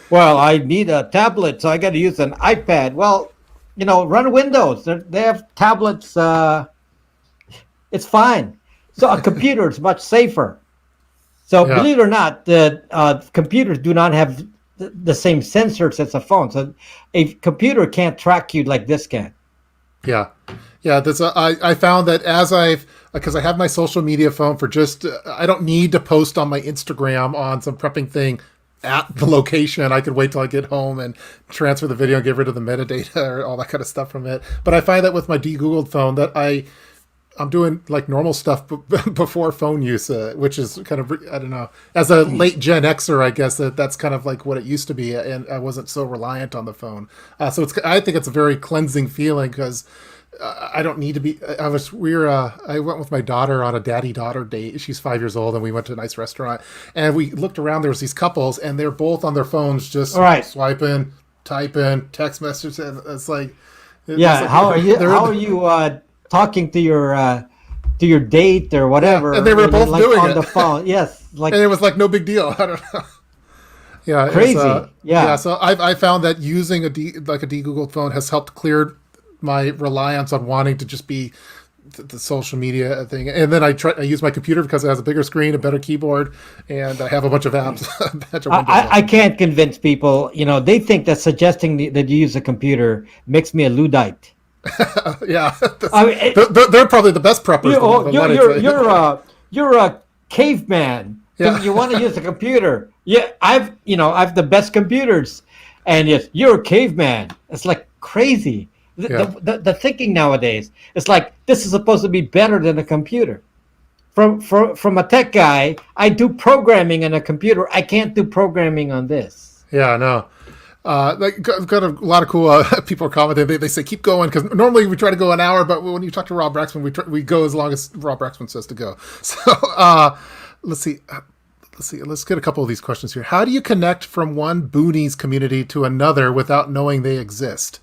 Well, I need a tablet, so I got to use an iPad. Well, run Windows. They have tablets. It's fine. So a computer is much safer. So believe it or not, the computers do not have the same sensors as a phone. So a computer can't track you like this can. Yeah. I found that because I have my social media phone for just, I don't need to post on my Instagram on some prepping thing at the location. I could wait till I get home and transfer the video and get rid of the metadata or all that kind of stuff from it. But I find that with my de-Googled phone that I'm doing like normal stuff before phone use, which is kind of, I don't know, as a late Gen Xer, I guess that's kind of like what it used to be. And I wasn't so reliant on the phone. So I think it's a very cleansing feeling because I don't need to be, I went with my daughter on a daddy-daughter date. She's 5 years old and we went to a nice restaurant and we looked around, there was these couples and they're both on their phones, just swiping, typing, text messages. And it's like, how are you talking to your date or whatever? Yeah, and they were both like doing on it the phone. Yes, like, and it was like no big deal. I don't know. Yeah, crazy. Yeah. So I found that using a de-Googled phone has helped clear my reliance on wanting to just be the social media thing. And then I use my computer because it has a bigger screen, a better keyboard, and I have a bunch of apps. I can't convince people. They think that suggesting that you use a computer makes me a Luddite. Yeah, they're probably the best preppers. You're a caveman. Yeah. You want to use a computer. Yeah, I've the best computers, and yes, you're a caveman. It's like crazy. The thinking nowadays, it's like this is supposed to be better than a computer. From a tech guy, I do programming on a computer. I can't do programming on this. Yeah, I know. Got a lot of cool people are commenting. They say keep going because normally we try to go an hour, but when you talk to Rob Braxman, we go as long as Rob Braxman says to go. So let's see. Let's get a couple of these questions here. How do you connect from one boonies community to another without knowing they exist?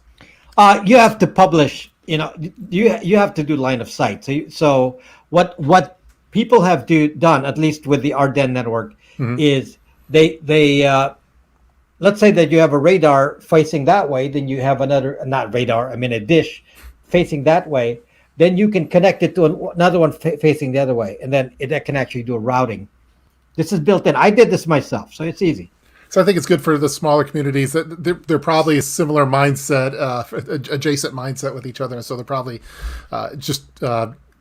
You have to publish. You have to do line of sight. So what people have done, at least with the Ardennes network, is they let's say that you have a radar facing that way, then you have a dish facing that way. Then you can connect it to another one facing the other way, and then that can actually do a routing. This is built in. I did this myself, so it's easy. So I think it's good for the smaller communities that they're probably a similar mindset, adjacent mindset with each other. And so they're probably just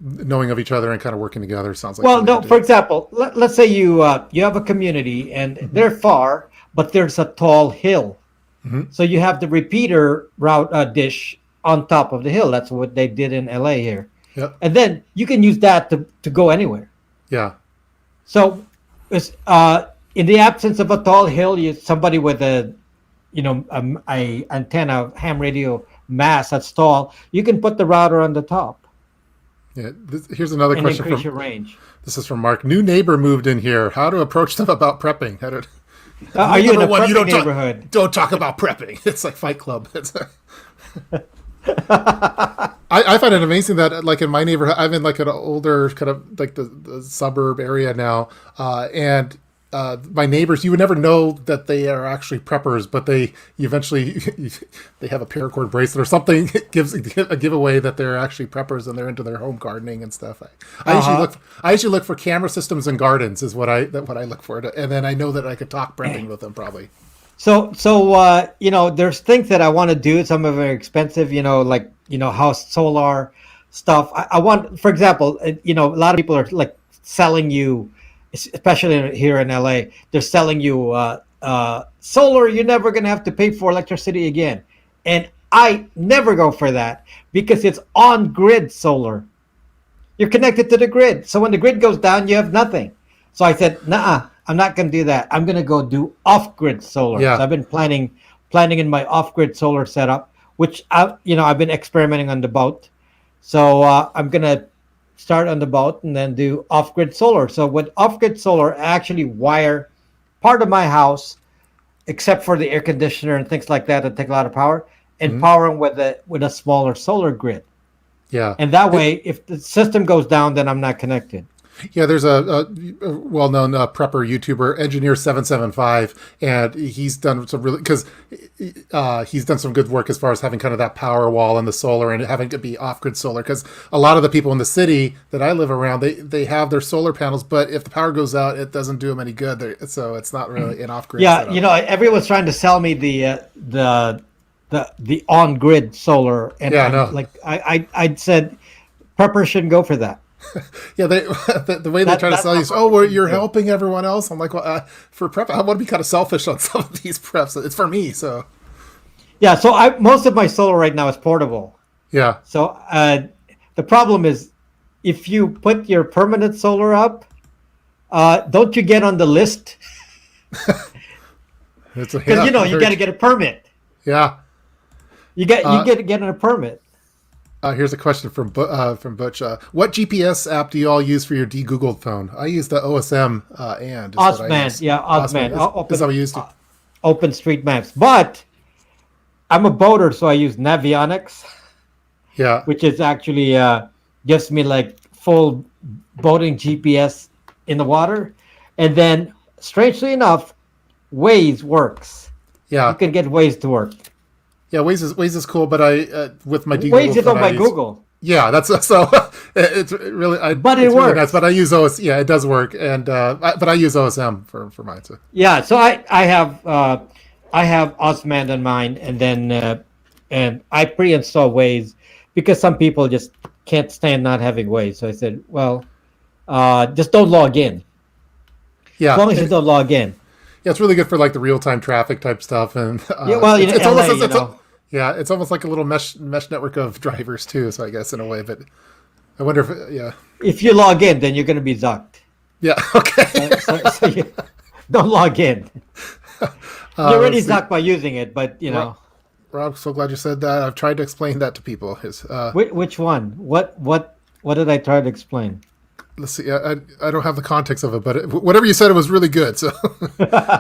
knowing of each other and kind of working together. Sounds like. Well, no. For example, let's say you have a community and they're far, but there's a tall hill. So you have the repeater route dish on top of the hill. That's what they did in LA here. Yep. And then you can use that to go anywhere. Yeah. So it's in the absence of a tall hill, somebody with a antenna ham radio mast that's tall, you can put the router on the top. Yeah. Here's another question. Increase your range. This is from Mark. New neighbor moved in here. How to approach them about prepping? Are you in a prepping neighborhood? Don't talk about prepping. It's like Fight Club. I find it amazing that like in my neighborhood, I'm in like an older kind of like the suburb area now, and my neighbors, you would never know that they are actually preppers, but they eventually they have a paracord bracelet or something. It gives a giveaway that they're actually preppers and they're into their home gardening and stuff. I usually look for camera systems and gardens is what I look for, and then I know that I could talk prepping with them probably. So there's things that I want to do. Some of them are expensive, like house solar stuff. I want, for example, a lot of people are like selling you, especially here in LA, they're selling you solar. You're never going to have to pay for electricity again. And I never go for that because it's on-grid solar. You're connected to the grid. So when the grid goes down, you have nothing. So I said, nah, I'm not going to do that. I'm going to go do off-grid solar. Yeah. So I've been planning in my off-grid solar setup, which I've been experimenting on the boat. So I'm going to start on the boat and then do off-grid solar. So with off-grid solar, I actually wire part of my house, except for the air conditioner and things like that take a lot of power, and power them with a smaller solar grid. Yeah. And that way, if the system goes down, then I'm not connected. Yeah, there's a well-known prepper YouTuber, Engineer775, and he's done some really he's done some good work as far as having kind of that power wall and the solar and having to be off-grid solar. Because a lot of the people in the city that I live around, they have their solar panels, but if the power goes out, it doesn't do them any good. So it's not really an off-grid. Yeah, setup. Everyone's trying to sell me the on-grid solar, and yeah, no. like I said, prepper shouldn't go for that. Yeah, they the way they try to That's sell you not is, oh, what well, we you're do. helping everyone else. I'm like, well, for prep, I want to be kind of selfish on some of these preps. It's for me, so Yeah, so I most of my solar right now is portable. yeah, So the problem is, if you put your permanent solar up, don't you get on the list? it's a Because yeah, you very got to get a permit. yeah. You Uh, get to get a permit. Here's a question from Butch. What GPS app do you all use for your de-Googled phone? I use the OSM and is what I Osman, use. yeah, Osman Osman, is how we used to. Open Street Maps. But I'm a boater, so I use Navionics, Yeah, which is actually gives me like full boating GPS in the water, and then strangely enough, Waze works. You yeah, can get Waze to work. yeah. Waze is cool, but I with my Waze de-Googled is phone owned I by use. Google, Yeah, that's so. but it It's really nice. But works. I use OS. Yeah, it does work, and but I use OSM for mine. So Yeah, so I have Osman on mine, and I pre-install Waze because some people just can't stand not having Waze. So I said, well, just don't log in. As yeah, long as you don't log in. yeah, it's really good for like the real time traffic type stuff, and Yeah, well, it's almost LA, you know. yeah, it's almost like a little mesh network of drivers too. So I guess in a way, but I wonder if yeah, If you log in, then you're going to be zucked. yeah, okay. So you don't log in. You're already Let's see. zucked by using it, but you Rob, know, Rob, so glad you said that. I've tried to explain that to people. Is which one? What did I try to explain? let's see. I don't have the context of it, but whatever you said, it was really good. So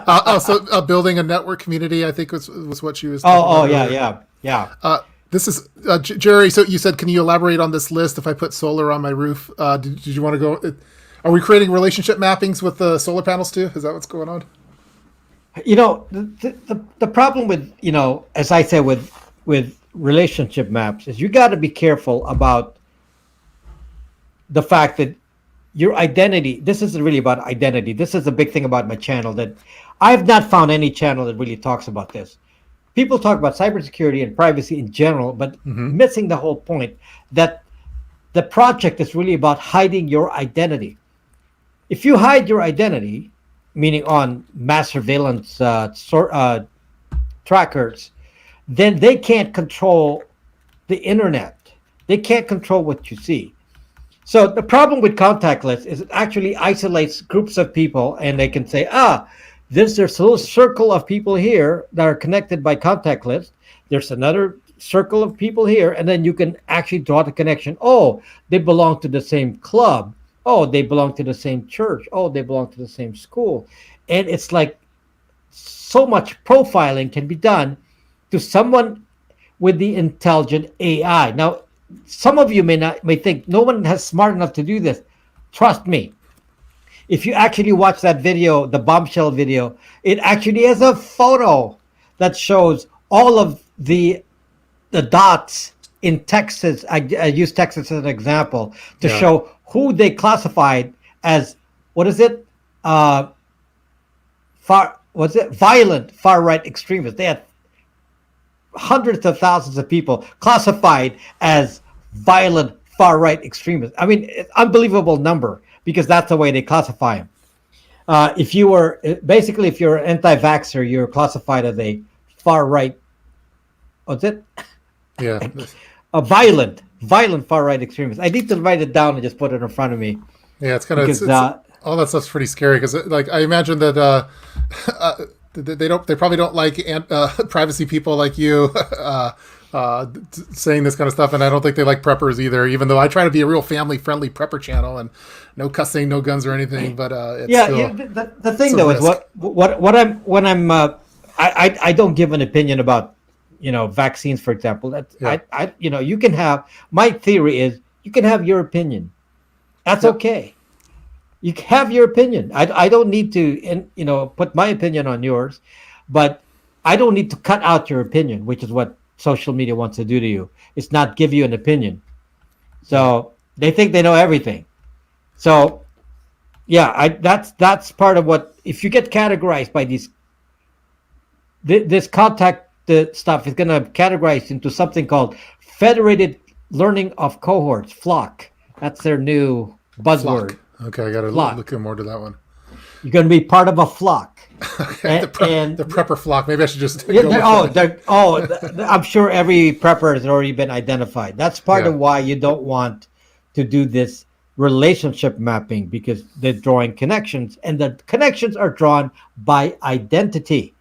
also building a network community, I think was what she was talking Oh, about yeah, earlier. yeah. This is Jerry. So you said, can you elaborate on this list? If I put solar on my roof, did you want to go? Are we creating relationship mappings with the solar panels too? Is that what's going on? You know, the problem with, you know, as I said, with relationship maps is you got to be careful about the fact that your identity, this is really about identity. This is a big thing about my channel, that I've not found any channel that really talks about this. People talk about cybersecurity and privacy in general, but missing the whole point that the project is really about hiding your identity. If you hide your identity, meaning on mass surveillance trackers, then they can't control the internet. They can't control what you see. So the problem with contactless is it actually isolates groups of people, and they can say, there's a little circle of people here that are connected by contactless. There's another circle of people here, and then you can actually draw the connection. Oh, they belong to the same club. Oh, they belong to the same church. Oh, they belong to the same school. And it's like so much profiling can be done to someone with the intelligent AI. Now, some of you may think no one has smart enough to do this. Trust me. If you actually watch that video, the bombshell video, it actually has a photo that shows all of the dots in Texas. I use Texas as an example to Yeah. show who they classified as, what is it? Violent far right extremists. They had hundreds of thousands of people classified as violent far right extremists. I mean, it's unbelievable number because that's the way they classify them. If you were basically, if you're an anti-vaxxer, you're classified as a far right. What's it? Yeah. A violent far right extremist. I need to write it down and just put it in front of me Yeah, it's kind of because all that stuff's pretty scary because, like, I imagine that they probably don't like privacy people like you saying this kind of stuff, and I don't think they like preppers either. Even though I try to be a real family friendly prepper channel and no cussing, no guns or anything, but it's yeah, still, the thing though is risk. what I'm when I'm I don't give an opinion about, you know, vaccines, for example. That Yeah. I you know, you can have, my theory is you can have your opinion. That's Yep. okay. You can have your opinion. I don't need to, you know, put my opinion on yours, but I don't need to cut out your opinion, which is what social media wants to do to you. It's not give you an opinion. So they think they know everything. So yeah, that's part of what, if you get categorized by these, this contact stuff is going to categorize into something called federated learning of cohorts, flock. That's their new buzzword. Okay, I got to Flock. look more to that one. You're going to be part of a flock. Okay, the prepper flock. Maybe I should just Yeah, go with that. I'm sure every prepper has already been identified. That's part of Yeah. why you don't want to do this relationship mapping, because they're drawing connections, and the connections are drawn by identity.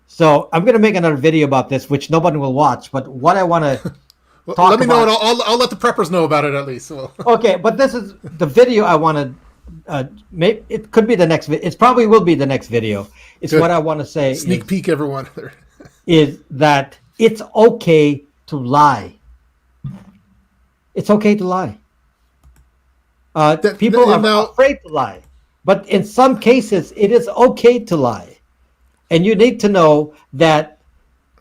So I'm going to make another video about this, which nobody will watch. But what I want to Well, talk let me know, about. and I'll let the preppers know about it at least. So. Okay, but this is the video I want to. Maybe it could be the next. It probably will be the next video. It's Good. what I want to say. Sneak peek, everyone. Is that it's okay to lie. It's okay to lie. People are afraid to lie, but in some cases, it is okay to lie, and you need to know that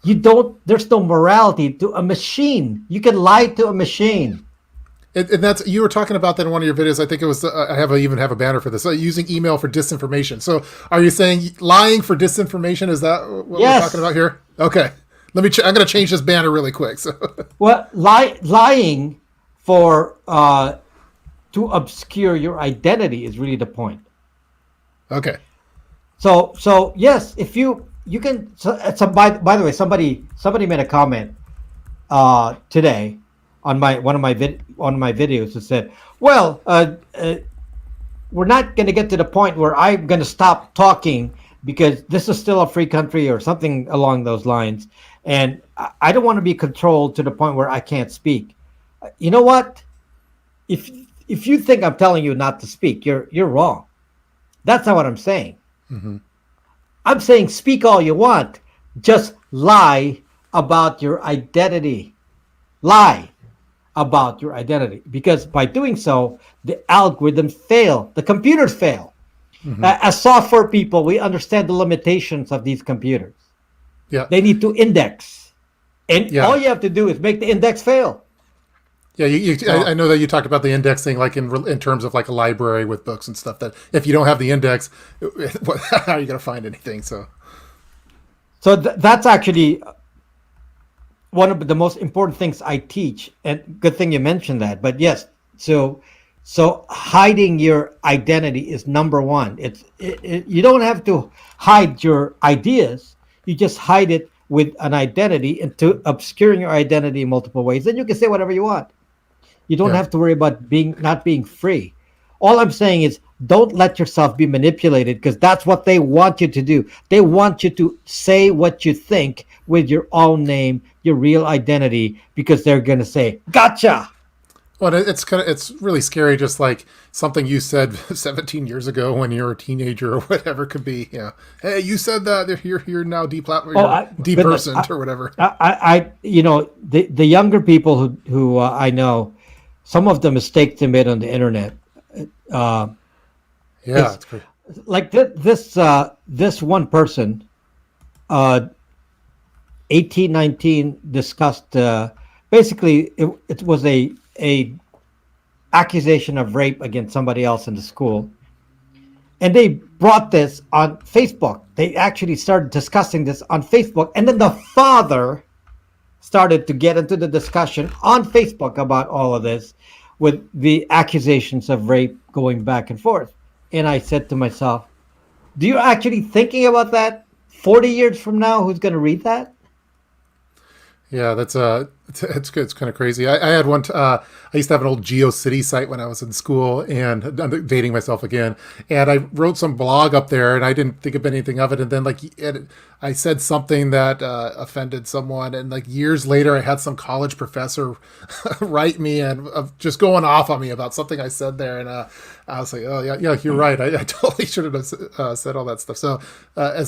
you don't. There's no morality to a machine. You can lie to a machine. And that's, you were talking about that in one of your videos. I think it was. Even have a banner for this. Using email for disinformation. So, are you saying lying for disinformation? Is that what we're talking about here? Okay, let me. I'm going to change this banner really quick. So, well, lying for to obscure your identity is really the point. Okay. So yes, if you can. So by the way, somebody made a comment today on one of my videos that said, "Well, we're not going to get to the point where I'm going to stop talking because this is still a free country," or something along those lines, and I don't want to be controlled to the point where I can't speak. You know what? If you think I'm telling you not to speak, you're wrong. That's not what I'm saying. Mm-hmm. I'm saying speak all you want, just lie about your identity. Lie about your identity, because by doing so, the algorithms fail, the computers fail. Mm-hmm. As software people, we understand the limitations of these computers. Yeah, they need to index, and all you have to do is make the index fail. Yeah, I know that you talked about the indexing, like in terms of like a library with books and stuff. That if you don't have the index, how are you going to find anything? So that's actually one of the most important things I teach, and good thing you mentioned that. But yes, so hiding your identity is number one. You don't have to hide your ideas; you just hide it with an identity, and to obscuring your identity in multiple ways. Then you can say whatever you want. You don't have to worry about not being free. All I'm saying is don't let yourself be manipulated, because that's what they want you to do. They want you to say what you think with your own name, your real identity, because they're going to say, "Gotcha." Well, it's really scary. Just like something you said 17 years ago when you were a teenager or whatever could be. Yeah. Hey, you said that you're now depersoned or whatever. The younger people who I know, some of the mistakes they made on the internet. It's great. Like this one person, 1819, discussed. Basically, it was a accusation of rape against somebody else in the school, and they brought this on Facebook. They actually started discussing this on Facebook, and then the father started to get into the discussion on Facebook about all of this, with the accusations of rape going back and forth. And I said to myself, do you actually thinking about that 40 years from now? Who's going to read that? Yeah, that's it's good. It's kind of crazy. I had one. I used to have an old GeoCity site when I was in school, and I'm dating myself again. And I wrote some blog up there, and I didn't think of anything of it. And then I said something that offended someone, and like years later, I had some college professor write me and just going off on me about something I said there. And I was like, oh yeah, you're right. I totally should have said all that stuff. So a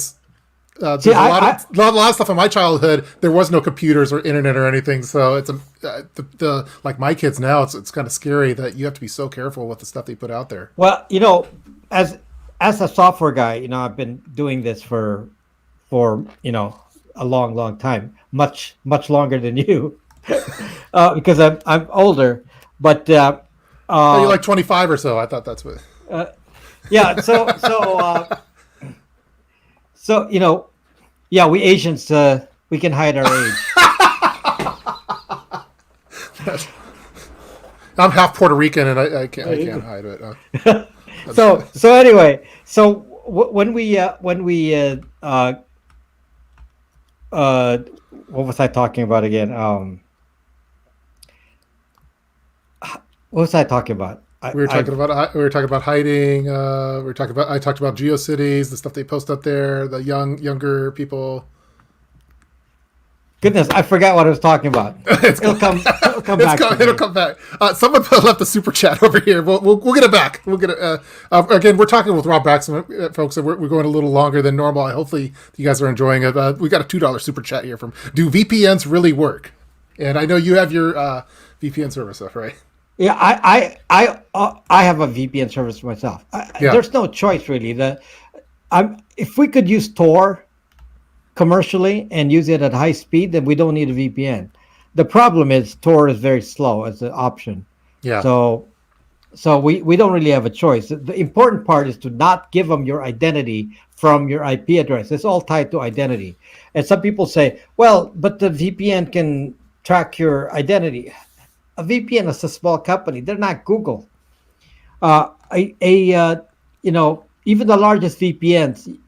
lot of stuff in my childhood. There was no computers or internet or anything, so it's like my kids now. It's kind of scary that you have to be so careful with the stuff they put out there. Well, as a software guy, I've been doing this for a long time, much longer than you, because I'm older. But you're like 25 or so. I thought that's what. Yeah. So we Asians, we can hide our age. I'm half Puerto Rican, and I can't hide it. So anyway, when we what was I talking about again? What was I talking about? We were talking about hiding. I talked about GeoCities, the stuff they post up there, the younger people. Goodness, I forgot what I was talking about. It'll come back. It'll come back. Someone left a super chat over here. We'll get it back. We'll get it. Again, we're talking with Rob Braxman, folks. So we're going a little longer than normal. Hopefully, you guys are enjoying it. We got a $2 super chat here from. Do VPNs really work? And I know you have your VPN service stuff, right? Yeah, I have a VPN service myself. There's no choice really. If we could use Tor commercially and use it at high speed, then we don't need a VPN. The problem is Tor is very slow as an option. Yeah. So we don't really have a choice. The important part is to not give them your identity from your IP address. It's all tied to identity. And some people say, well, but the VPN can track your identity. A VPN is a small company. They're not Google. Even the largest VPNs,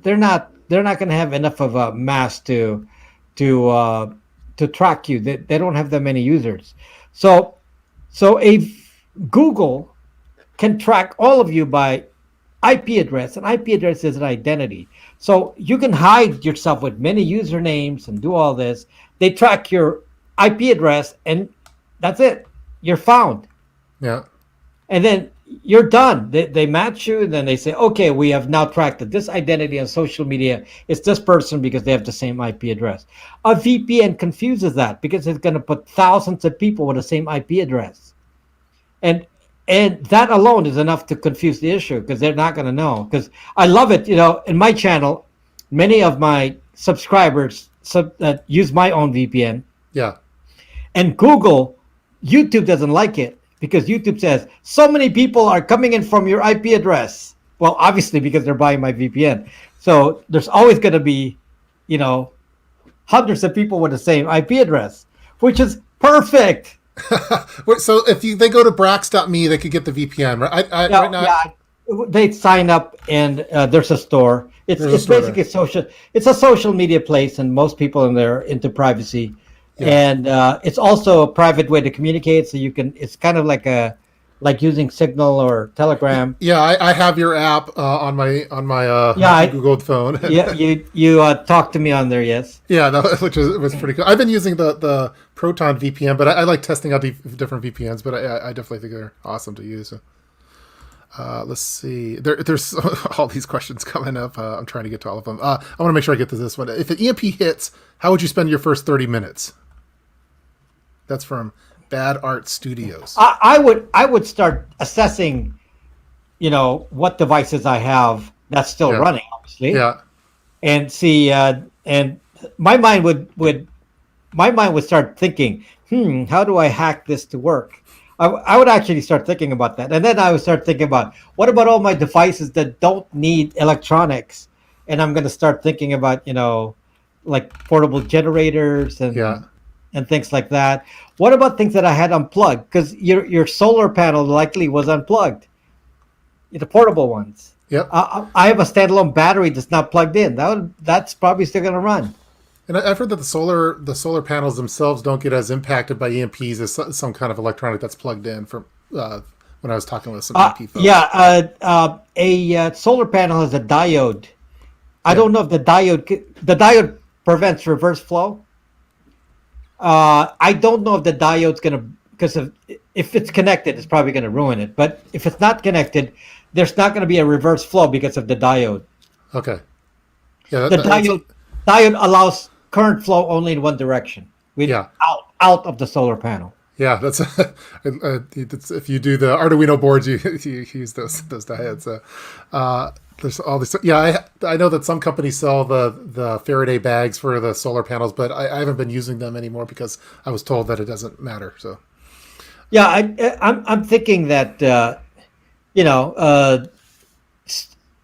they're not going to have enough of a mass to track you. They don't have that many users. So Google can track all of you by IP address, and IP address is an identity. So you can hide yourself with many usernames and do all this. They track your IP address, and that's it. You're found. Yeah. And then you're done. They match you, and then they say, okay, we have now tracked that this identity on social media is this person because they have the same IP address. A VPN confuses that because it's going to put thousands of people with the same IP address. And that alone is enough to confuse the issue because they're not going to know. Because I love it. In my channel, many of my subscribers use my own VPN. Yeah. And YouTube doesn't like it because YouTube says so many people are coming in from your IP address. Well, obviously because they're buying my VPN. So there's always going to be, hundreds of people with the same IP address, which is perfect. So if they go to brax.me, they could get the VPN, right? Right now, they sign up and there's a store. It's basically social. It's a social media place, and most people in there are into privacy. Yeah. And it's also a private way to communicate, so you can. It's kind of like using Signal or Telegram. Yeah, I have your app on my Google phone. Yeah, you talk to me on there, yes. Yeah, which was pretty cool. I've been using the Proton VPN, but I like testing out different VPNs. But I definitely think they're awesome to use. Let's see. There's all these questions coming up. I'm trying to get to all of them. I want to make sure I get to this one. If an EMP hits, how would you spend your first 30 minutes? That's from Bad Art Studios. I would start assessing, what devices I have that's still running, obviously. Yeah. And see, and my mind would start thinking, how do I hack this to work? I would actually start thinking about that. And then I would start thinking about, what about all my devices that don't need electronics? And I'm going to start thinking about, like portable generators and things like that. What about things that I had unplugged? Because your solar panel likely was unplugged. The portable ones. Yep. I have a standalone battery that's not plugged in. That's probably still going to run. And I've heard that the solar panels themselves don't get as impacted by EMPs as some kind of electronic that's plugged in. From when I was talking with some EMP folks. Yeah, a solar panel has a diode. I don't know if the diode prevents reverse flow. I don't know if the diode's going to, because if it's connected, it's probably going to ruin it. But if it's not connected, there's not going to be a reverse flow because of the diode. Okay. Yeah. The diode allows current flow only in one direction. Out of the solar panel. Yeah, that's if you do the Arduino boards, you use those diodes. There's all this. Yeah, I know that some companies sell the Faraday bags for the solar panels, but I haven't been using them anymore because I was told that it doesn't matter. So. Yeah, I'm thinking that a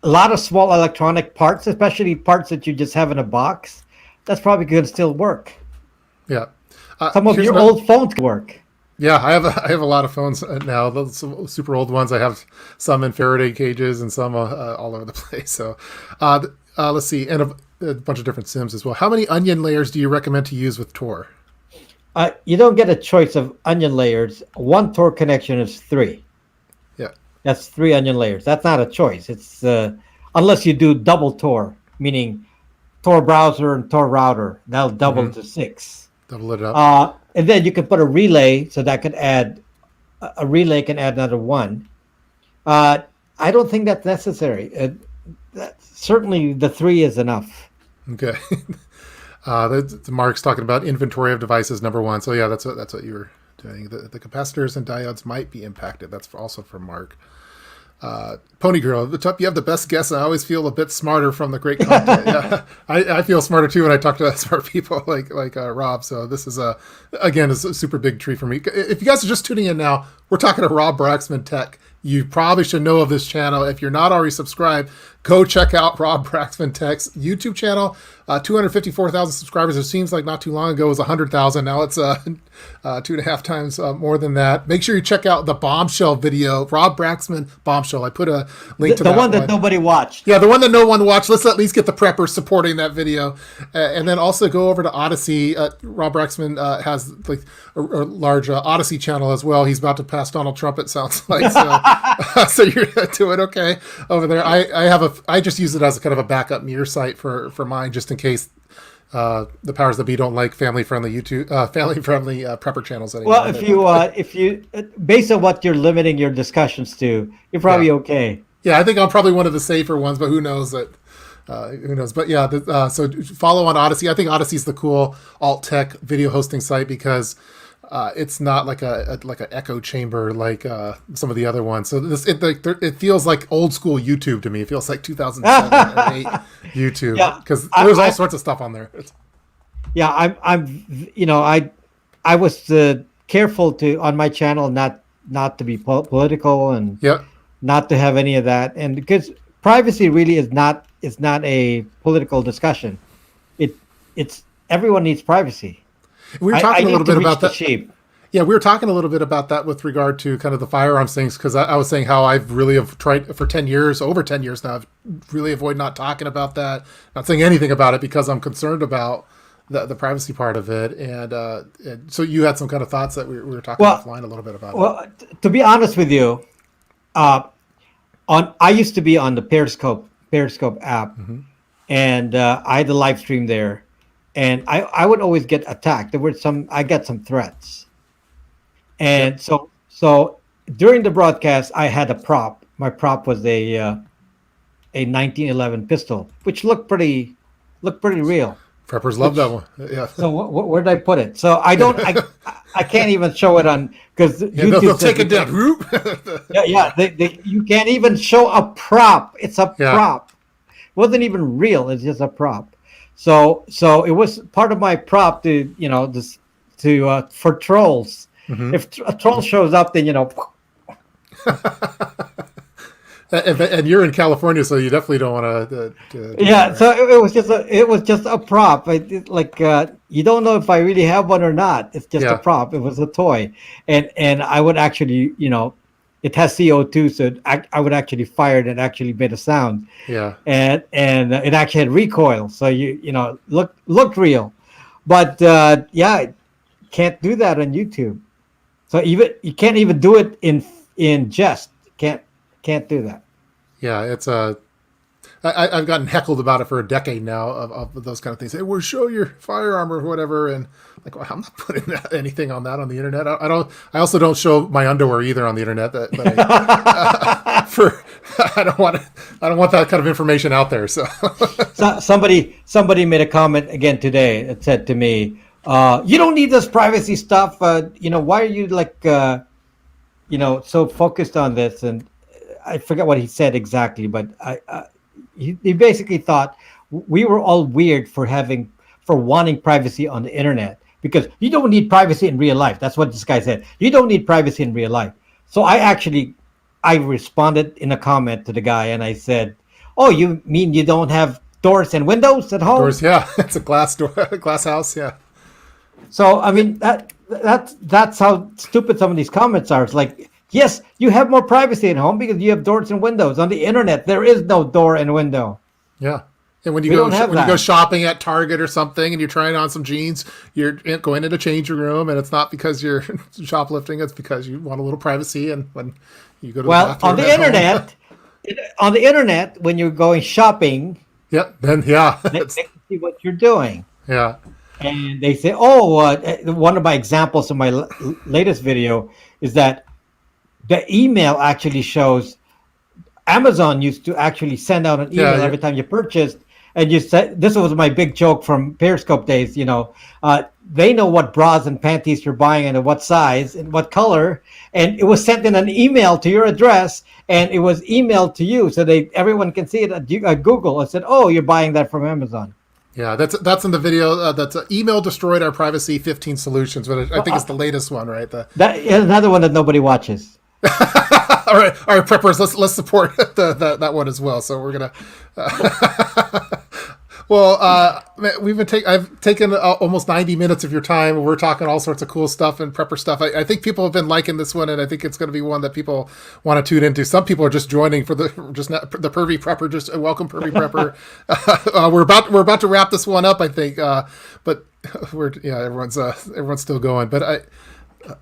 lot of small electronic parts, especially parts that you just have in a box, that's probably going to still work. Yeah. Some of your old phones work. Yeah, I have a lot of phones now. Those super old ones. I have some in Faraday cages and some all over the place. So, let's see, and a bunch of different sims as well. How many onion layers do you recommend to use with Tor? You don't get a choice of onion layers. One Tor connection is 3. Yeah. That's 3 onion layers. That's not a choice. It's unless you do double Tor, meaning Tor browser and Tor router. That'll double to 6. Double it up. And then you can put a relay, so that could add a relay can add another 1. I don't think that's necessary. Certainly, the 3 is enough. Okay. Mark's talking about inventory of devices, number 1. So yeah, that's what you were doing. The capacitors and diodes might be impacted. That's also from Mark. Pony Girl, the top, you have the best guess. I always feel a bit smarter from the great content. Yeah, I feel smarter too when I talk to smart people like Rob. So this is again a super big treat for me. If you guys are just tuning in now, we're talking to Rob Braxman Tech. You probably should know of this channel. If you're not already subscribed, go check out Rob Braxman Tech's YouTube channel. 254,000 subscribers. It seems like not too long ago it was 100,000. Now it's 2.5 times more than that. Make sure you check out the bombshell video, Rob Braxman bombshell. I put a link to the that one that nobody watched. Yeah, the one that no one watched. Let's at least get the preppers supporting that video, and then also go over to Odyssey. Rob Braxman has like a large Odyssey channel as well. He's about to pass Donald Trump. It sounds like so. So you're doing okay over there. I just use it as a kind of a backup mirror site for mine, just in case the powers that be don't like family-friendly YouTube, family-friendly prepper channels anymore. Well, if you based on what you're limiting your discussions to, you're probably okay. Yeah, I think I'm probably one of the safer ones, but who knows that? Who knows? But yeah, so follow on Odyssey. I think Odyssey's the cool alt tech video hosting site because it's not like an echo chamber like some of the other ones. So it feels like old school YouTube to me. It feels like 2007 or 8 YouTube because there's all sorts of stuff on there. Yeah, I was careful to on my channel not to be political and not to have any of that, and because privacy really is not a political discussion. It's everyone needs privacy. We were talking a little bit about that. Sheep. Yeah, we were talking a little bit about that with regard to kind of the firearms things, because I was saying how I've really have tried for 10 years, over 10 years now, I've really avoided not talking about that, not saying anything about it because I'm concerned about the privacy part of it. And so you had some kind of thoughts that we were talking offline a little bit about. Well, to be honest with you, I used to be on the Periscope app, and I had a live stream there. And I would always get attacked. I got some threats. And so during the broadcast, I had a prop. My prop was a 1911 pistol, which looked pretty real. Preppers love that one. Yeah. So where did I put it? So I can't even show it on because they'll take it down. You can't even show a prop. It's a prop. It wasn't even real. It's just a prop. So it was part of my prop for trolls. If a troll shows up, then and you're in California, so you definitely don't want to. So it was just a prop. You don't know if I really have one or not. It's just a prop. It was a toy, and I would actually, it has CO2, so I would actually fire it and actually made a sound. Yeah. And it actually had recoil, so looked real, but can't do that on YouTube. So you can't even do it in jest. Can't do that. Yeah, it's I've gotten heckled about it for a decade now of those kind of things. Hey, well, show your firearm or whatever, and like, well, I'm not putting anything on that on the internet. I also don't show my underwear either on the internet. I don't want that kind of information out there. So somebody made a comment again today. It said to me, "You don't need this privacy stuff. Why are you so focused on this?" And I forget what he said exactly, but he basically thought we were all weird for wanting privacy on the internet because you don't need privacy in real life. That's what this guy said. You don't need privacy in real life. So I responded in a comment to the guy and I said, "Oh, you mean you don't have doors and windows at home?" Doors, yeah. It's a glass door, glass house, yeah. So I mean that that's how stupid some of these comments are. It's like, yes, you have more privacy at home because you have doors and windows. On the internet, there is no door and window. Yeah. And when you We go don't have when you that. go shopping at Target or something and you're trying on some jeans, you're going in to change your room, and it's not because you're shoplifting, it's because you want a little privacy. And when you go to the Well, bathroom on the at home- internet, on the internet, when you're going shopping, yeah, then yeah, they can see what you're doing. yeah, And they say, oh, one of my examples in my latest video is that the email actually shows Amazon used to actually send out an email Yeah, every time you purchased. And you said, this was my big joke from Periscope days, they know what bras and panties you're buying and what size and what color. And it was sent in an email to your address, and it was emailed to you so everyone can see it at Google. I said, oh, you're buying that from Amazon. yeah. That's in the video. That's email destroyed our privacy 15 solutions, but I think it's the latest one, right? That is another one that nobody watches. all right, preppers. Let's support that one as well. So we're gonna. Well, I've taken almost 90 minutes of your time. We're talking all sorts of cool stuff and prepper stuff. I think people have been liking this one, and I think it's going to be one that people want to tune into. Some people are just joining for the pervy prepper. Just welcome, pervy prepper. We're about to wrap this one up, I think. But everyone's still going. But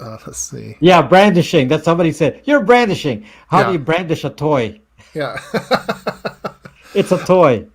let's see. Yeah, brandishing. That's somebody said. You're brandishing. How do you brandish a toy? Yeah. It's a toy.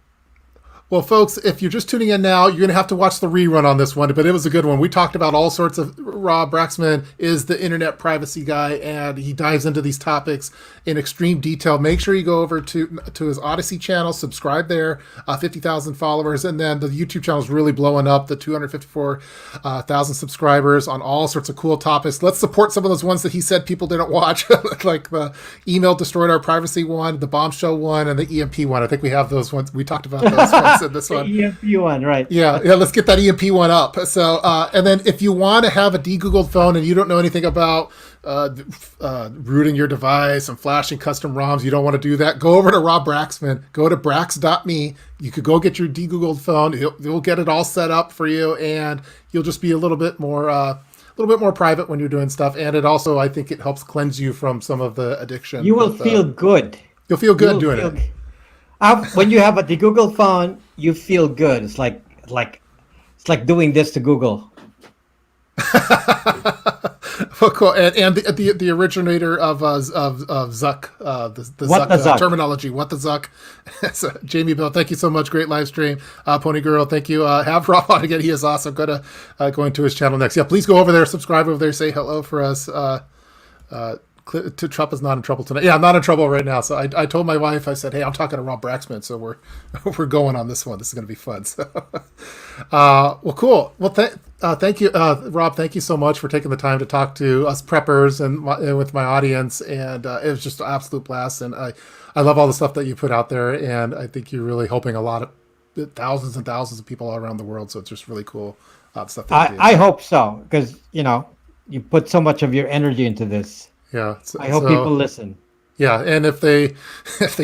Well, folks, if you're just tuning in now, you're going to have to watch the rerun on this one, but it was a good one. We talked about all sorts of. Rob Braxman is the internet privacy guy, and he dives into these topics in extreme detail. Make sure you go over to his Odyssey channel, subscribe there, 50,000 followers, and then the YouTube channel is really blowing up, the 254,000 subscribers on all sorts of cool topics. Let's support some of those ones that he said people didn't watch, like the email destroyed our privacy one, the bombshell one, and the EMP one. I think we have those ones. We talked about those ones in this one. The EMP one, right? Yeah. Let's get that EMP one up. So, and then if you want to have a de-Googled phone and you don't know anything about rooting your device and flashing custom ROMs, you don't want to do that, go over to Rob Braxman. Go to brax.me. You could go get your de-Googled phone. You'll get it all set up for you, and you'll just be a little bit more private when you're doing stuff. And it also, I think, it helps cleanse you from some of the addiction. You will feel good. You'll feel good doing it. When you have the Google phone, you feel good. It's like doing this to Google. Well, cool. And the originator of Zuck, the What Zuck, the Zuck terminology. What the Zuck? So, Jamie Bell, thank you so much. Great live stream. Pony Girl, thank you. Have Rob on again. He is awesome. Go into his channel next. Yeah, please go over there, subscribe over there, say hello for us. Trump is not in trouble tonight. Yeah, I'm not in trouble right now. So I told my wife, I said, hey, I'm talking to Rob Braxman, so we're going on this one. This is going to be fun. So, well, cool. Well, thank you, Rob. Thank you so much for taking the time to talk to us preppers and with my audience. And it was just an absolute blast. And I love all the stuff that you put out there. And I think you're really helping a lot of thousands and thousands of people all around the world. So it's just really cool stuff. I hope so, because you put so much of your energy into this. Yeah, I hope people listen. Yeah, and if they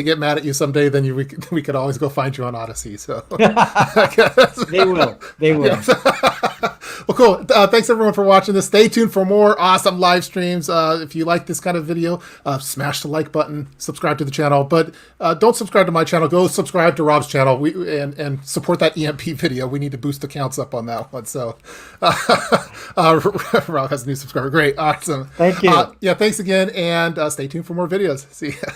get mad at you someday, then we could always go find you on Odyssey. So They will. Yeah. Well, cool. Thanks everyone for watching this. Stay tuned for more awesome live streams. If you like this kind of video, smash the like button, subscribe to the channel. But don't subscribe to my channel. Go subscribe to Rob's channel. And support that EMP video. We need to boost the counts up on that one. So Rob has a new subscriber. Great, awesome. Thank you. Yeah, thanks again, and stay tuned for more videos. See ya.